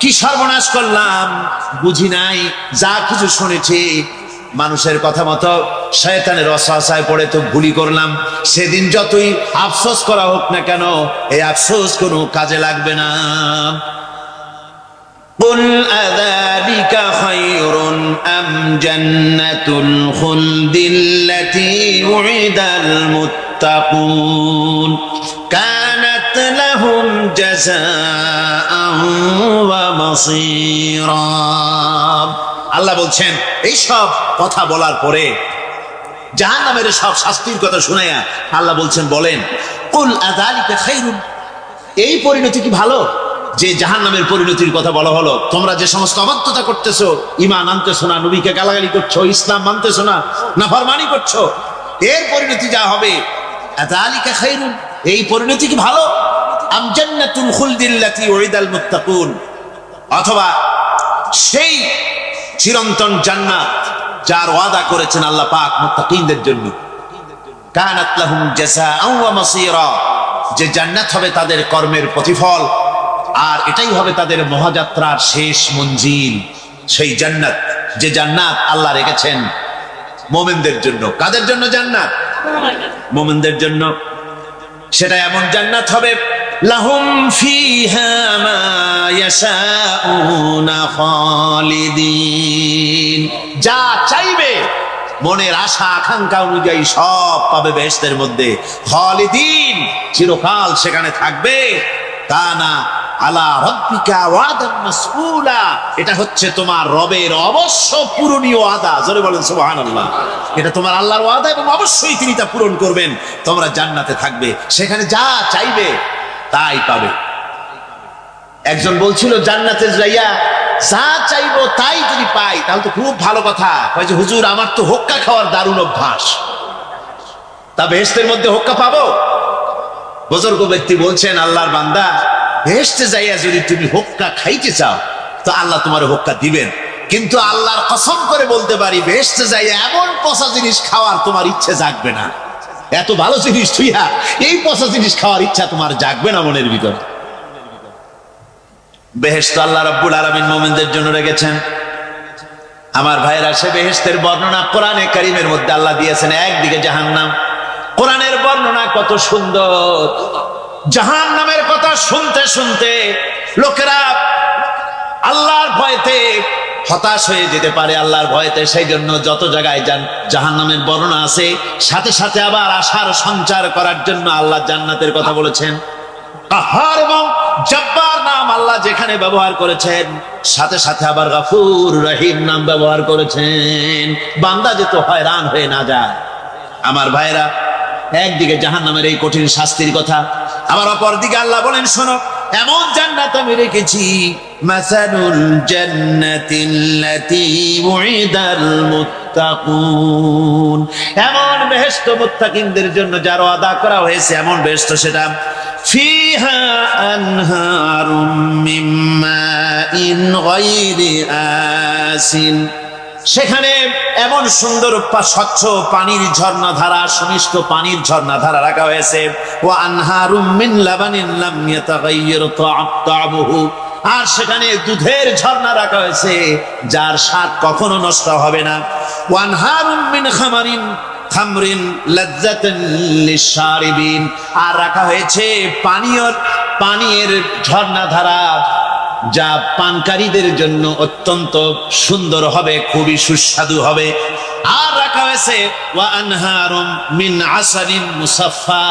কি সর্বনাশ করলাম, বুঝি নাই, যা কিছু শুনেছি মানুষের কথা মতো শয়তানের ওয়াসওয়াসায় পড়ে তো ভুলই করলাম। সেদিন যতই আফসোস করা হোক না কেন, এই আফসোস কোনো কাজে লাগবে না। কুল আযালিকা খায়রুন আম জান্নাতুল খুলদিল্লাতী উইদাল মুত্তাকুন, কানাত লাহুম জাযাআন ওয়া মাসীরা। আল্লাহ বলছেন এই সব কথা বলার পরে জাহান্নামের সব শাস্তির কথা শুনাইয়া আল্লাহ বলছেন বলেন কুল আযালিকা খায়রুন, এই পরিণতি কি ভালো যে জাহান্নামের পরিণতির কথা বলা হলো? তোমরা যে সমস্ত অবাধ্যতা করতেছো, ঈমান আনতেছো না, নবীকে গালাগালি করছো, ইসলাম মানতেছো না, নাফরমানি করছো, এর পরিণতি যা হবে আযালিকা খায়রুন, এই পরিণতি কি ভালো? আম জান্নাতুল খুলদিল্লাতী উইদাল মুত্তাকুন, অথবা সেই চিরন্তন জান্নাত যার ওয়াদা করেছেন আল্লাহ পাক মুত্তাকিনদের জন্য। কানাত লাহুম জাযাআন ওয়া মাসীরা, যে জান্নাত হবে তাদের কর্মের প্রতিফল, আর এটাই হবে তাদের মহাযাত্রার শেষ মঞ্জিল। সেই জান্নাত, যে জান্নাত আল্লাহ রেখেছেন মুমিনদের জন্য। কাদের জন্য জান্নাত? মুমিনদের জন্য। সেটা এমন জান্নাত হবে লাহুম ফিহা মা ইয়াশাউনা খালিদিন, যা চাইবে মনের আশা আকাঙ্ক্ষা অনুযায়ী সব পাবে বেহেশতের মধ্যে। খালিদিন, চিরকাল সেখানে থাকবে। কানা আলা রাব্বিকা ওয়াদান মাসউলা, এটা হচ্ছে তোমার রবের অবশ্য পূরণীয় ওয়াদা। জোরে বলেন সুবহানাল্লাহ। এটা তোমার আল্লাহর ওয়াদা এবং অবশ্যই তিনি তা পূরণ করবেন। তোমরা জান্নাতে থাকবে, সেখানে যা চাইবে তাই পাবে। একজন বলছিল জান্নাতে যাইয়া যা চাইবো তাই যদি পাই তাহলে তো খুব ভালো কথা। কয় যে হুজুর আমার তো হোক্কা খাওয়ার দারুণ অভ্যাস, তা বেহেশতের মধ্যে হোক্কা পাবো? বুজুর্গ ব্যক্তি বলছেন আল্লাহর বান্দা, বেহেশতে যাইয়া যদি তুমি হোক্কা খাইতে চাও তো আল্লাহ তোমার হোক্কা দিবেন, কিন্তু আল্লাহর কসম করে বলতে পারি বেহেশতে যাইয়া এমন পচা জিনিস খাওয়ার তোমার ইচ্ছে জাগবে না। এত ভালো জিনিস তুইয়া এই পচা জিনিস খাওয়ার ইচ্ছা তোমার জাগবে না মনের ভিতর। বেহেশত আল্লাহ রাব্বুল আলামিন মুমিনদের জন্য রেখেছেন। আমার ভাইরা, সে বেহেশতের বর্ণনা কোরআনে কারীমের মধ্যে আল্লাহ দিয়েছেন। একদিকে জাহান্নাম, কোরআনের বর্ণনা কত সুন্দর। জাহান্নামের কথা শুনতে শুনতে লোকেরা আল্লাহর ভয়তে হতাশ হয়ে যেতে পারে, আল্লাহর ভয়তে। সেই জন্য যত জায়গায় জাহান্নামের বর্ণনা আছে সাথে সাথে আবার আশার সঞ্চার করার জন্য আল্লাহ জান্নাতের কথা বলেছেন। কাহার এবং জব্বার নাম আল্লাহ যেখানে ব্যবহার করেছেন সাথে সাথে আবার গফুর রহিম নাম ব্যবহার করেছেন, বান্দা যেন হয়রান হয়ে না যায়। আমার ভাইরা, একদিকে জাহান্নামের এই কঠিন শাস্তির কথা, আবার অপর দিকে আল্লাহ বলেন শোনো, এমন জান্নাত আমি রেখেছি মাসালুল জান্নাতিল্লাতী উইদাল মুত্তাকুন, এমন বেহেশত মুত্তাকিনদের জন্য যার ওয়াদা করা হয়েছে এমন বেহেশত, সেটা ফিহা আনহারুম মিন মাইন গায়রি আসিন, সেখানে এমন সুন্দর স্বচ্ছ পানির ঝর্ণাধারা, সুমিষ্ট পানির ঝর্ণাধারা রাখা হয়েছে। ওয়া আনহারুম মিন লাবানিন লাম ইয়াতাগায়্যার তা'আমুহু, আর সেখানে দুধের ঝর্ণা রাখা হয়েছে যার স্বাদ কখনো নষ্ট হবে না। ওয়া আনহারুম মিন খামরিন লাযযাতান লিশ-শারিবিন, আর রাখা হয়েছে পানীয়ের ঝর্ণাধারা যা পানকারীদের জন্য অত্যন্ত সুন্দর হবে, খুবই সুস্বাদু হবে। আর রাখা হয়েছে ওয়া আনহারুম মিন আসালিন মুসাফফা,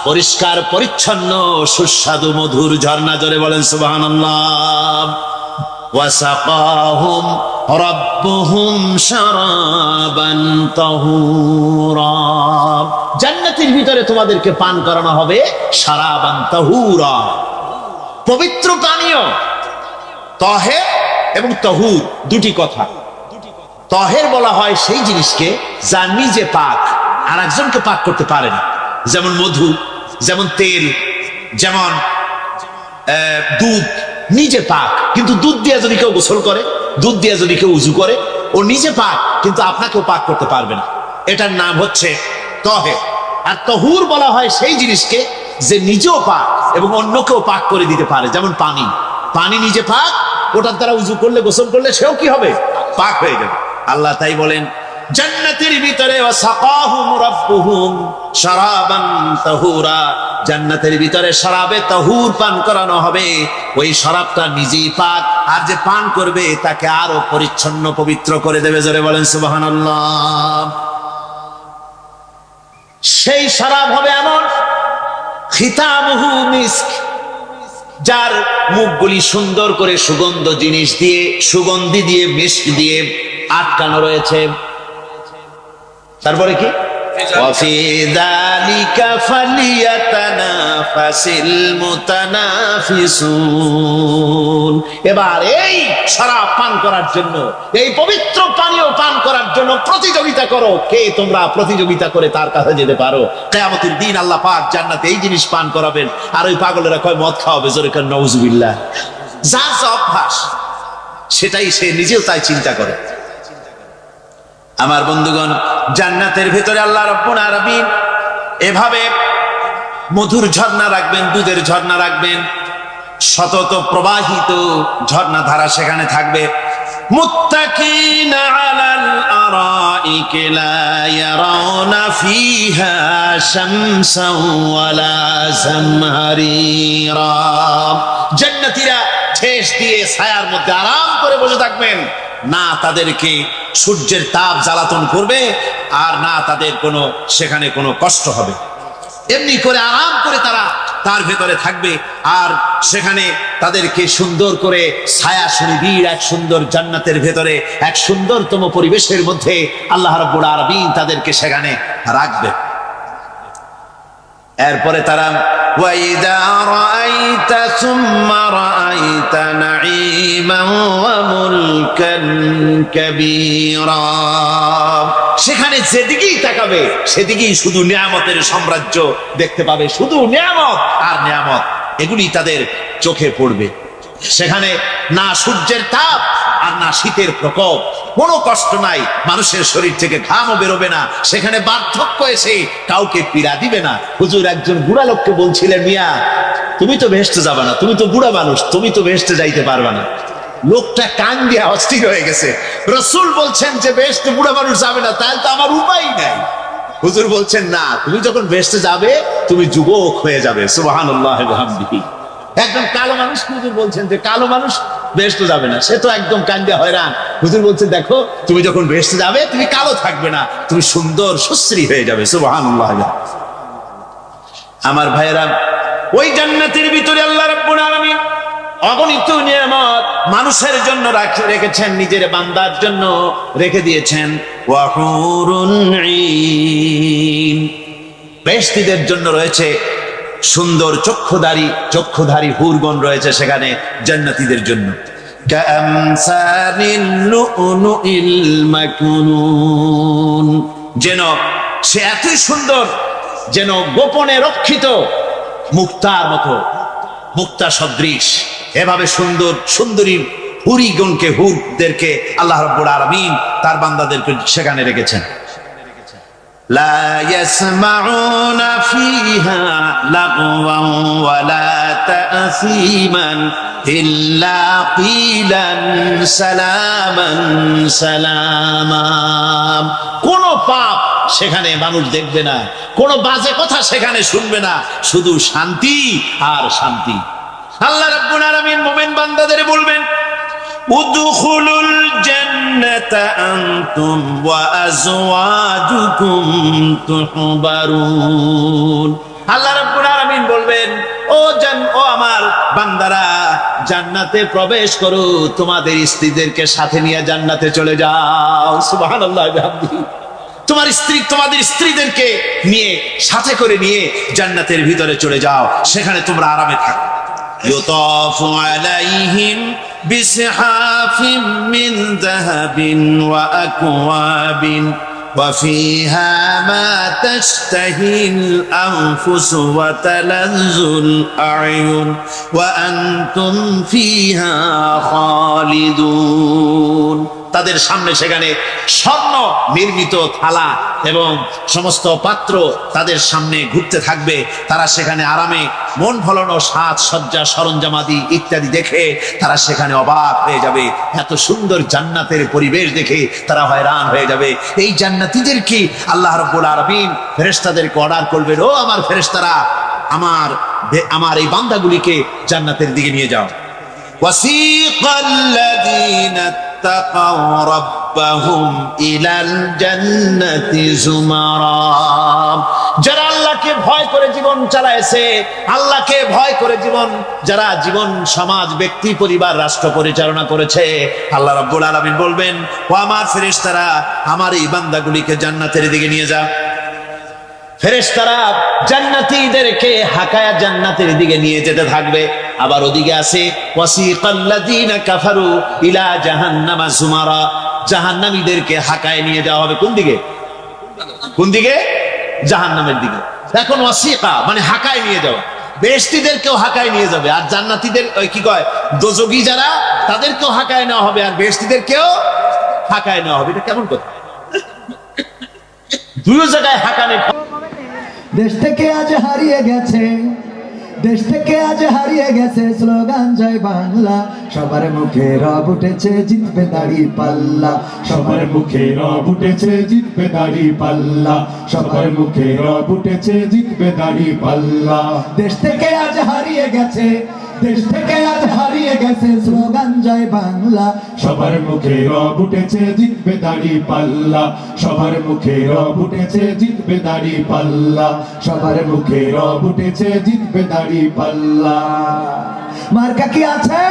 পরিষ্কার পরিচ্ছন্ন সুস্বাদু মধুর ঝর্ণা। জোরে বলেন সুবহানাল্লাহ। ওয়াসাকাহুম রাব্বুহুম শারাবান তাহুরা, জান্নাতের ভিতরে তোমাদেরকে পান করানো হবে শারাবান তাহুরা, পবিত্র পানীয়। তাহের এবং তাহুর দুটি কথা। তাহের বলা হয় সেই জিনিসকে যা নিজে পাক আর একজনকে পাক করতে পারে না, যেমন মধু, যেমন তেল, যেমন দুধ নিজে পাক, কিন্তু দুধ দিয়ে যদি কেউ গোসল করে, দুধ দিয়ে যদি কেউ উজু করে, ও নিজে পাক কিন্তু আপনাকেও পাক করতে পারবে না। এটার নাম হচ্ছে তাহের। আর তাহুর বলা হয় সেই জিনিসকে যে নিজেও পাক এবং অন্যকেও পাক করে দিতে পারে, যেমন পানি। পানি নিজে পাক, ওটার দ্বারা উজু করলে, গোসল করলে সেও কি হবে? পাক হয়ে যাবে। আল্লাহ তাই বলেন জান্নাতের ভিতরে ওয়াসাকাহুম রাব্বুহুম শারাবান তাহুরা, জান্নাতের ভিতরে শরাবে তাহুর পান করানো হবে। ওই শরাবটা নিজেই পাক, আর যে পান করবে তাকে আরো পরিচ্ছন্ন পবিত্র করে দেবে। জোরে বলেন সুবহানাল্লাহ। সেই শরাব হবে এমন খিতামুহু মিস্ক, যার মুখগুলি সুন্দর করে সুগন্ধি দিয়ে মিস্ক দিয়ে আটকানো রয়েছে। তারপরে কি ওয়াফি যালিকা ফালিয়াতানাফাসিল মুতানাফিসুন। এবার এই শরাব পান করার জন্য, এই পবিত্র পানীয় পান করার জন্য প্রতিযোগিতা করো, কে তোমরা প্রতিযোগিতা করে তার কাছে যেতে পারো। কিয়ামতের দিন আল্লাহ পাক জান্নাতে এই জিনিস পান করাবেন, আর ওই পাগলেরা কয় মদ খাওয়াবে, জোরে কান নাউজুবিল্লাহ। যার যা অভ্যাস সেটাই সে নিজেও তাই চিন্তা করে। আমার বন্ধুগণ, জান্নাতের ভিতরে আল্লাহ রাব্বুল আলামিন এভাবে মধুর ঝর্ণা রাখবেন, দুধের ঝর্ণা রাখবেন, সতত প্রবাহিত ঝর্ণা ধারা সেখানে থাকবে। মুত্তাকিনা আলাল আরাইকি লা ইয়ারাউনা ফিহা শামসান ওয়ালা জামহারিরা। জান্নাতীরা ঠেস দিয়ে ছায়ার মধ্যে আরাম করে বসে থাকবেন, না তাদেরকে সূর্যের তাপ জ্বালাতন করবে, আর না তাদের সেখানে কোনো কষ্ট হবে। এমনি করে আরাম করে তারা তার ভেতরে থাকবে, আর সেখানে তাদেরকে সুন্দর করে ছায়া সুনিবিড় এক সুন্দর জান্নাতের ভেতরে এক সুন্দরতম পরিবেশের মধ্যে আল্লাহ রাব্বুল আলামিন তাদেরকে সেখানে রাখবে। এরপরে তারা ওয়াইদা রাআইতা সুম্মা রাআইতা নাঈমান ওয়া মুলকান কাবীরা। সেখানে যেদিকেই তাকাবে সেদিকেই শুধু নিয়ামতের সাম্রাজ্য দেখতে পাবে, শুধু নিয়ামত আর নিয়ামত, এগুলি তাদের চোখে পড়বে। সেখানে না সূর্যের তাপ আর না শীতের প্রকোপ, কোনো কষ্ট নাই, মানুষের শরীর থেকে ঘামও বেরোবে না, সেখানে বার্ধক্য এসে কাউকে পীড়া দিবে না। হুজুর একজন বুড়া লোককে বলছিলেন, মিয়া তুমি তো বেহেশতে যাবে না, তুমি তো বুড়া মানুষ, তুমি তো বেহেশতে যাইতে পারবে না। লোকটা কান দিয়ে অস্থির হয়ে গেছে। রাসূল বলছেন যে বেহেশতে বুড়া মানুষ যাবে না, তাহলে তো আমার উপায় নাই। হুজুর বলছেন না, তুমি যখন বেহেশতে যাবে তুমি যুবক হয়ে যাবে। সুবহানাল্লাহ ওয়া বিহামদিহি। একজন কালো মানুষ হুজুর বলছেন যে কালো মানুষ বেহেশতে যাবে না, সে তো একদম কান্দে হয়রান। হুজুর বলছেন দেখো, তুমি যখন বেহেশতে যাবে তুমি কালো থাকবে না, তুমি সুন্দর সুশ্রী হয়ে যাবে। সুবহানাল্লাহ। আমার ভাইয়েরা, ওই জান্নাতের ভিতরে আল্লাহ রাব্বুল আলামিন অগণিত নিয়ামত মানুষের জন্য রেখেছেন, নিজের বান্দার জন্য রেখে দিয়েছেন। ওয়া হুরুন ঈন, বেহেশতীদের জন্য রয়েছে সুন্দর চক্ষুধারী হুরগণ রয়েছে সেখানে জান্নাতীদের জন্য। কামসালিল লুউলুইল মাকনুন, যেন সে এতই সুন্দর, যেন গোপনে রক্ষিত মুক্তার মতো, মুক্তা সদৃশ। এভাবে সুন্দরী হুরদেরকে আল্লাহ রাব্বুল আলামিন তার বান্দাদেরকে সেখানে রেখেছেন। লা ইয়াসমাউনা ফিহা লাগওয়ান ওয়ালা তা'সীমান ইল্লা কিলান সালামান সালামা। কোন পাপ সেখানে মানুষ দেখবে না, কোন বাজে কথা সেখানে শুনবে না, শুধু শান্তি আর শান্তি। আল্লাহ রাব্বুল আলামিন মুমিন বান্দাদের বলবেন, উদখুলুল জান্নাতা আনতুম ওয়া আজওয়াজুকুম তুহবারুন। আল্লাহ রাব্বুল আলামিন বলবেন, ও আমার বান্দারা, জান্নাতে প্রবেশ করো, তোমাদের স্ত্রীদেরকে সাথে নিয়ে জান্নাতে চলে যাও। সুবহানাল্লাহ ওয়া বিহামদিহি। তোমাদের স্ত্রীদেরকে নিয়ে, সাথে করে নিয়ে জান্নাতের ভিতরে চলে যাও, সেখানে তোমরা আরামে থাকো। ইউতাফু আলাইহিম বিসহাফিম মিন যাহাবিন ওয়া আকওয়াবিন ওয়া ফিহা মা তাশতাহিল আনফুস ওয়া তালাজ্জুল আ'য়ুন ওয়া আনতুম ফিহা খালিদুন। তাদের সামনে সেখানে স্বর্ণ নির্মিত থালা এবং সমস্ত পাত্র তাদের সামনে ঘুরতে থাকবে। তারা সেখানে আরামে মন ভোলানো সাজ সজ্জা সরঞ্জামাদি ইত্যাদি দেখে তারা সেখানে অবাক হয়ে যাবে। এত সুন্দর জান্নাতের পরিবেশ দেখে তারা হয়রান হয়ে যাবে। এই জান্নাতীদেরকে আল্লাহ রাব্বুল আলামিন ফেরেশতাদেরকে অর্ডার করবেন, ও আমার ফেরেশতারা, আমার এই বান্দাগুলিকে জান্নাতের দিকে নিয়ে যাও। ওয়াসিকাল লাযীনা اتقوا ربهم إلى الجنة زمرا। যারা আল্লাহকে ভয় করে জীবন চালায়ছে, আল্লাহকে ভয় করে যারা জীবন সমাজ ব্যক্তি পরিবার রাষ্ট্র পরিচালনা করেছে, আল্লাহ রাব্বুল আলামিন বলবেন, ও আমার ফেরেশতারা, আমার এই বান্দাগুলিকে জান্নাতের দিকে নিয়ে যা। ফেরেশতারা জান্নাতীদেরকে হাকায়া জান্নাতের দিকে নিয়ে যেতে থাকবে। আবার ওদিকে আছে ওয়াসিকাল্লাযীনা কাফারু ইলা জাহান্নামা যুমারা, জাহান্নামীদেরকে হাকায় নিয়ে যাওয়া হবে কোন দিকে? কোন দিকে? জাহান্নামের দিকে। এখন ওয়াসিকা মানে হাকায় নিয়ে যাওয়া, বেহেশতীদেরকেও হাকায় নিয়ে যাবে, আর জান্নাতীদের ওই কি কয় দোজখী যারা তাদেরকেও হাকায় নেওয়া হবে, আর বেহেশতীদেরকেও হাকায় নেওয়া হবে। এটা কেমন কথা? দুই জায়গায় হাকানে। দেশ থেকে আজ হারিয়ে গেছে, দেশ থেকে আজ হারিয়ে গেছে স্লোগান জয় বাংলা। সবার মুখে রব উঠেছে জিতবে দাড়ি পাল্লা, সবার মুখে রব উঠেছে জিতবে দাড়ি পাল্লা, সবার মুখে রব উঠেছে জিতবে দাড়ি পাল্লা। দেশ থেকে আজ হারিয়ে গেছে, দেশ থেকে আজ হারিয়ে গেছে স্লোগান জয় বাংলা। সবার মুখে রব উঠেছে জিতবে দাড়ি পাল্লা, সবার মুখে রব উঠেছে জিতবে দাড়ি পাল্লা, সবার মুখে রব উঠেছে জিতবে দাড়ি পাল্লা। মার্কা কি আছে?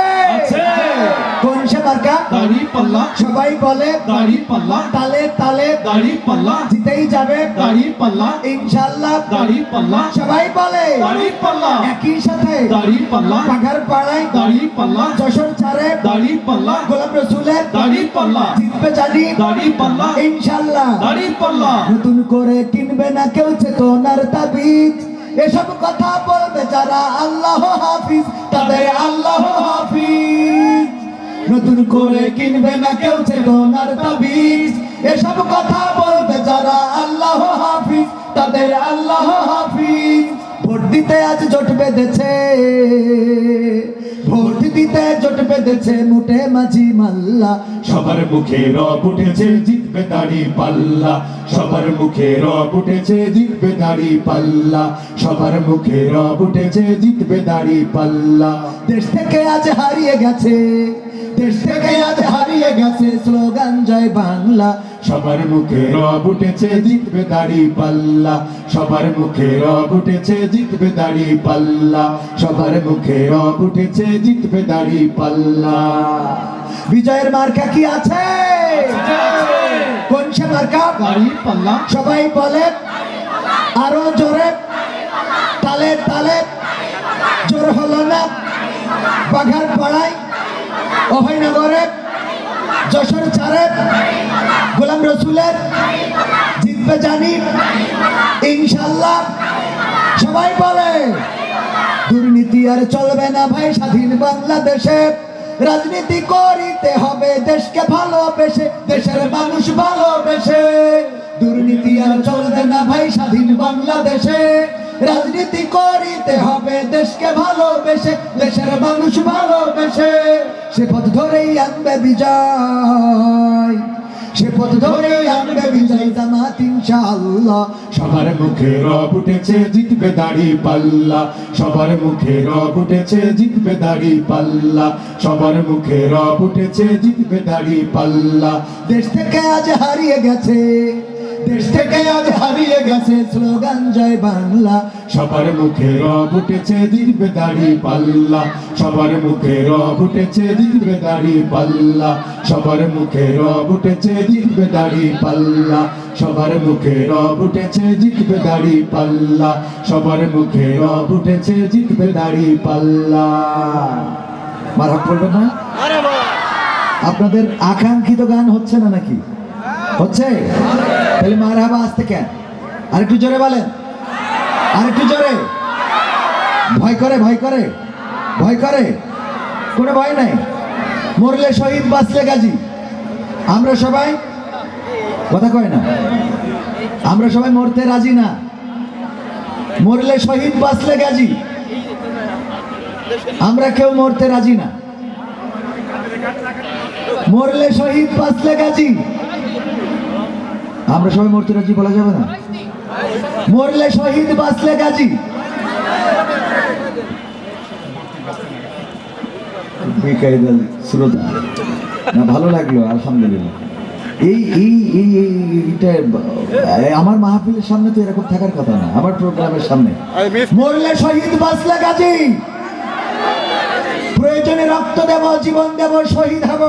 কোন সে মার্কা? দাড়ি পাল্লা, সবাই বলে দাড়ি পাল্লা, তালে তালে দাড়ি পাল্লা, জিতেই যাবে দাড়ি পাল্লা, ইনশাআল্লাহ। দাড়ি পাল্লা, সবাই বলে দাড়ি পাল্লা, একই সাথে দাড়ি পাল্লা, বাঘার পাড়ায় দাড়ি পাল্লা, যশোর ছাড়ে দাড়ি পাল্লা, গোলাপ রসুলের দাড়ি পাল্লা, জিতবে জানি দাড়ি পাল্লা, ইনশাআল্লাহ। দাড়ি পাল্লা। নতুন করে কিনবে না কেউ চেতনার তাবিজ, এসব কথা বলবে যারা আল্লাহ হাফিজ, তাদের আল্লাহ হাফিজ। নতুন করে কিনবে না কেউ চেতনার তাবিজ, এসব কথা বলবে যারা আল্লাহ হাফিজ, তাদের আল্লাহ হাফিজ। ভোট দিতে আজ জোট বেঁধেছে, ভোট দিতে জোট বেঁধেছে মুটে মাঝি মাল্লা। সবার মুখে রব উঠেছে জিতবে দাড়ি পাল্লা, সবার মুখে রব উঠেছে জিতবে দাড়ি পাল্লা, সবার মুখে রব উঠেছে জিতবে দাড়ি পাল্লা। দেশ থেকে আজ হারিয়ে গেছে, দেশ থেকে আজ হারিয়ে গেছে স্লোগান জয় বাংলা। সবার মুখে রব উঠেছে জিতবে দাড়ি পাল্লা, সবার মুখে রব উঠেছে জিতবে দাড়ি পাল্লা, সবার মুখে রব উঠেছে জিতবে দাড়ি পাল্লা। বিজয়ের মার্কা কি আছে? কোন সে মার্কা? দাড়ি পাল্লা, সবাই বলে আরো জোরে তালে তালে, জোর হলো না বাঘার পাড়ায় অভয়নগরে যশোর ছাড়ে গোলাম রসুলের জিতবে জানি ইনশাআল্লাহ। সবাই বলে দুর্নীতি আর চলবে না ভাই স্বাধীন বাংলাদেশে, রাজনীতি করিতে হবে দেশকে ভালোবেসে, দেশের মানুষ ভালোবেসে। দুর্নীতি আর চলবে না ভাই স্বাধীন বাংলাদেশে, রাজনীতি করিতে হবে দেশকে ভালোবেসে, দেশের মানুষ ভালোবেসে। সে পথ ধরেই আনবে বিজয়, সে পথ ধরেই আনবে বিজয় জামাত ইনশাআল্লাহ। সবার মুখে রব উঠেছে জিতবে দাড়ি পাল্লা, সবার মুখে রব উঠেছে জিতবে দাড়ি পাল্লা, সবার মুখে রব উঠেছে জিতবে দাড়ি পাল্লা। দেশ থেকে আজ হারিয়ে গেছে, দেশ থেকে আজ হারিয়ে গেছে স্লোগান জয় বাংলা। সবার মুখে রব উঠেছে জিতবে দাড়ি পাল্লা, সবার মুখে রব উঠেছে জিতবে দাড়ি পাল্লা, সবার মুখে রব উঠেছে জিতবে দাড়ি পাল্লা, সবার মুখে রব উঠেছে জিতবে দাড়ি পাল্লা, সবার মুখে রব উঠেছে জিতবে দাড়ি পাল্লা। মারহাবা বলবেন না? আপনাদের আকাঙ্ক্ষিত গান হচ্ছে না নাকি? হচ্ছে? তাহলে মারহাবা আসতে কেন? আরেকটু জোরে বলেন, আরেকটু জোরে। ভয় করে, ভয় করে, ভয় করে? কোনো ভয় নাই। মরলে শহীদ বাঁচলে গাজী। আমরা সবাই কথা কয় না, আমরা সবাই মরতে রাজি না। মরলে শহীদ বাঁচলে গাজী, আমরা কেউ মরতে রাজি না। মরলে শহীদ বাঁচলে গাজী, আমরা সবাই মরতে রাজি বলা যাবে না। মরলে শহীদ বাঁচলে গাজী। বেকায়দা শ্রোতা না, ভালো লাগলো, আলহামদুলিল্লাহ। এই এই এই এইটা আমার মাহফিলের সামনে তো এরকম থাকার কথা না, আমার প্রোগ্রামের সামনে। মরলে শহীদ, বাঁচলে গাজী, প্রয়োজনে রক্ত দেব, জীবন দেব, শহীদ হব।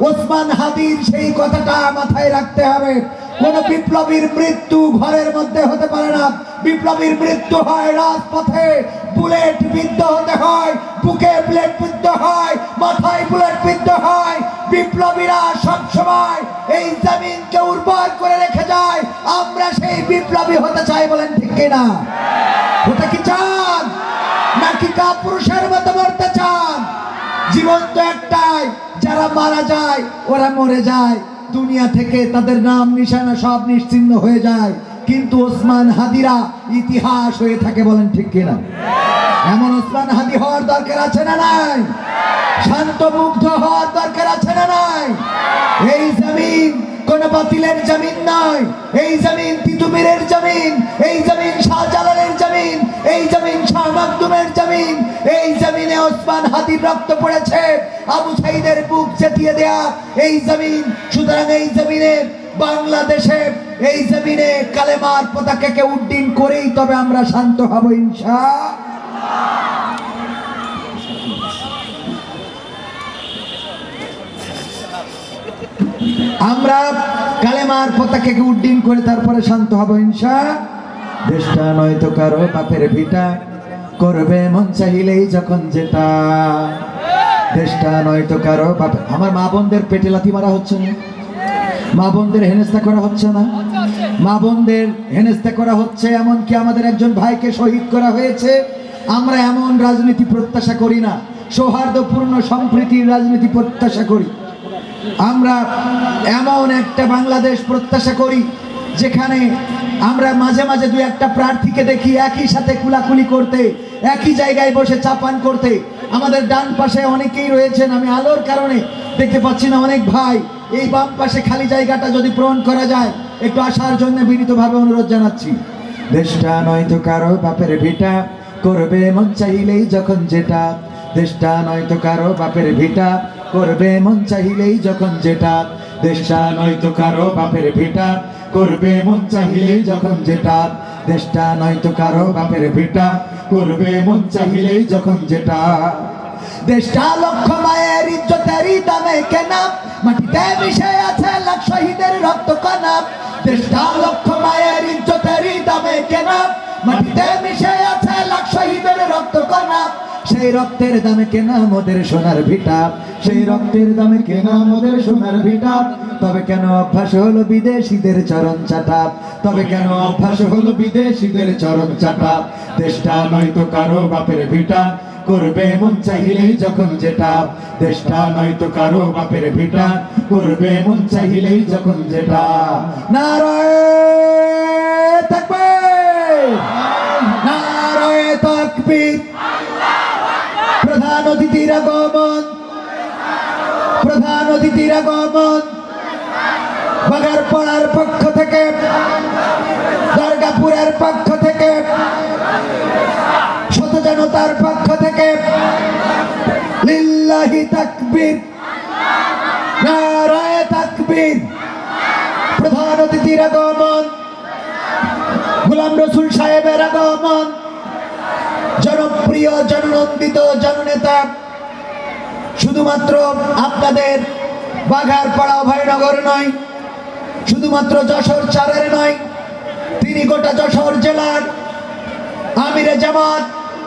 ওসমান হাদির সেই কথাটা মাথায় রাখতে হবে। কোন বিপ্লবীর মৃত্যু ঘরের মধ্যে হতে পারে না। বিপ্লবীর মৃত্যু হয় রাজপথে, বুলেট বিদ্ধ হতে হয়, বুকে বুলেট বিদ্ধ হয়, মাথায় বুলেট বিদ্ধ হয়। বিপ্লবীরা সব সময় এই জমিনকে উর্বর করে রেখে যায়। আমরা সেই বিপ্লবী হতে চাই, বলেন ঠিক কিনা? হতে কি চান, নাকি কাপুরুষের মতো মরতে চান? জীবন তো একটাই, যারা মারা যায় ওরা মরে যায়, দুনিয়া থেকে তাদের নাম নিশানা সব নিশ্চিহ্ন হয়ে যায়, কিন্তু ওসমান হাদিরা ইতিহাস হয়ে থাকে, বলেন ঠিক কিনা? এমন ওসমান হাদি হওয়ার দরকার আছে না নাই? শান্ত মুগ্ধ হওয়ার দরকার আছে না নাই? এই জমিন কোন বাতিলের জমিন নয়, এই জমিন তিতুমিরের জমিন, এই জমিন শাহজালালের জমিন, এই জমিন শাহ মাকদুমের জমিন। এই জমিনে ওসমান হাদির রক্ত পড়েছে, আবু সাইদের বুক চেতিয়ে দেয়া এই জমিন। সুতরাং এই জমিনে, বাংলাদেশে এই জমিনে কালেমার পতাকাকে উড্ডীন করেই তবে আমরা শান্ত হব ইনশাআল্লাহ। আমরা কালেমার পতাকাকে উড্ডীন করে তারপরে শান্ত হব ইনশাআল্লাহ। দেশটা নয়তো কারো বাপের ভিটা, করবে মন চাইলেই যখন যেটা। দেশটা নয়তো কারো বাপের। আমার মা বোনদের পেটে লাথি মারা হচ্ছে না? মা বোনদের হেনস্থা করা হচ্ছে না? মা বোনদের হেনস্থা করা হচ্ছে, এমনকি আমাদের একজন ভাইকে শহীদ করা হয়েছে। আমরা এমন রাজনীতি প্রত্যাশা করি না, সৌহার্দ্যপূর্ণ সম্প্রীতির রাজনীতি প্রত্যাশা করি। আমরা এমন একটা বাংলাদেশ প্রত্যাশা করি যেখানে আমরা মাঝে মাঝে দু একটা প্রার্থীকে দেখি একই সাথে কুলাকুলি করতে, একই জায়গায় বসে চা পান করতে। আমাদের ডান পাশে অনেকেই রয়েছেন, আমি আলোর কারণে দেখতে পাচ্ছি না অনেক ভাই। এই বাম পাশে খালি জায়গাটা যদি পূরণ করা যায়, একটু আসার জন্য বিনীতভাবে অনুরোধ জানাচ্ছি। দেশটা নয়তো কারো বাপের ভিটা, করবে মন চাইলেই যখন যেটা। দেশটা নয়তো কারো বাপের ভিটা, করবে মন চাইলেই যখন যেটা। দেশটা নয়তো কারো বাপের ভিটা, করবে মন চাইলেই যখন যেটা। দেশটা নয়তো কারো বাপের ভিটা, করবে মন চাইলেই যখন যেটা। দেশটা লক্ষ মায়ের ইজ্জতেরই দামে কেনা, মাটিতে মিশে আছে লাখ শহীদের রক্ত কণা। দেশটা লক্ষ মায়ের ইজ্জতেরই দামে কেনা, মাটিতে মিশে আছে লাখ শহীদের রক্ত কণা। সেই রক্তের দামে কেনা মোদের সোনার ভিটা, সেই রক্তের দামে কেনা মোদের সোনার ভিটা। তবে কেন অভ্যাস হলো বিদেশিদের চরণ চাটা, তবে কেন অভ্যাস হলো বিদেশিদের চরণ চাটা। দেশটা নয়তো কারো বাপের ভিটা, করবে মন চাইলেই যখন যেটা। দেশটা নয়তো কারো বাপের ভিটা, করবে মন চাইলেই যখন যেটা। নারায়ে তাকবীর, নারায়ে তাকবীর। প্রধান অতিথির আগমন, প্রধান অতিথির আগমন। বাগারপাড়ার পক্ষ থেকে, দুর্গাপুরের পক্ষ থেকে, শত জনতার পক্ষ থেকে লিল্লাহি তাকবীর, নারায়ে তাকবীর। প্রধান অতিথির আগমন, গোলাম রসুল সাহেবের আগমন। জনপ্রিয়, জননন্দিত জননেতা, শুধুমাত্র আপনাদের বাঘারপাড়া অভয়নগর নয়, শুধুমাত্র যশোর 4-এর নয়, তিনি গোটা যশোর জেলার আমিরে জামাত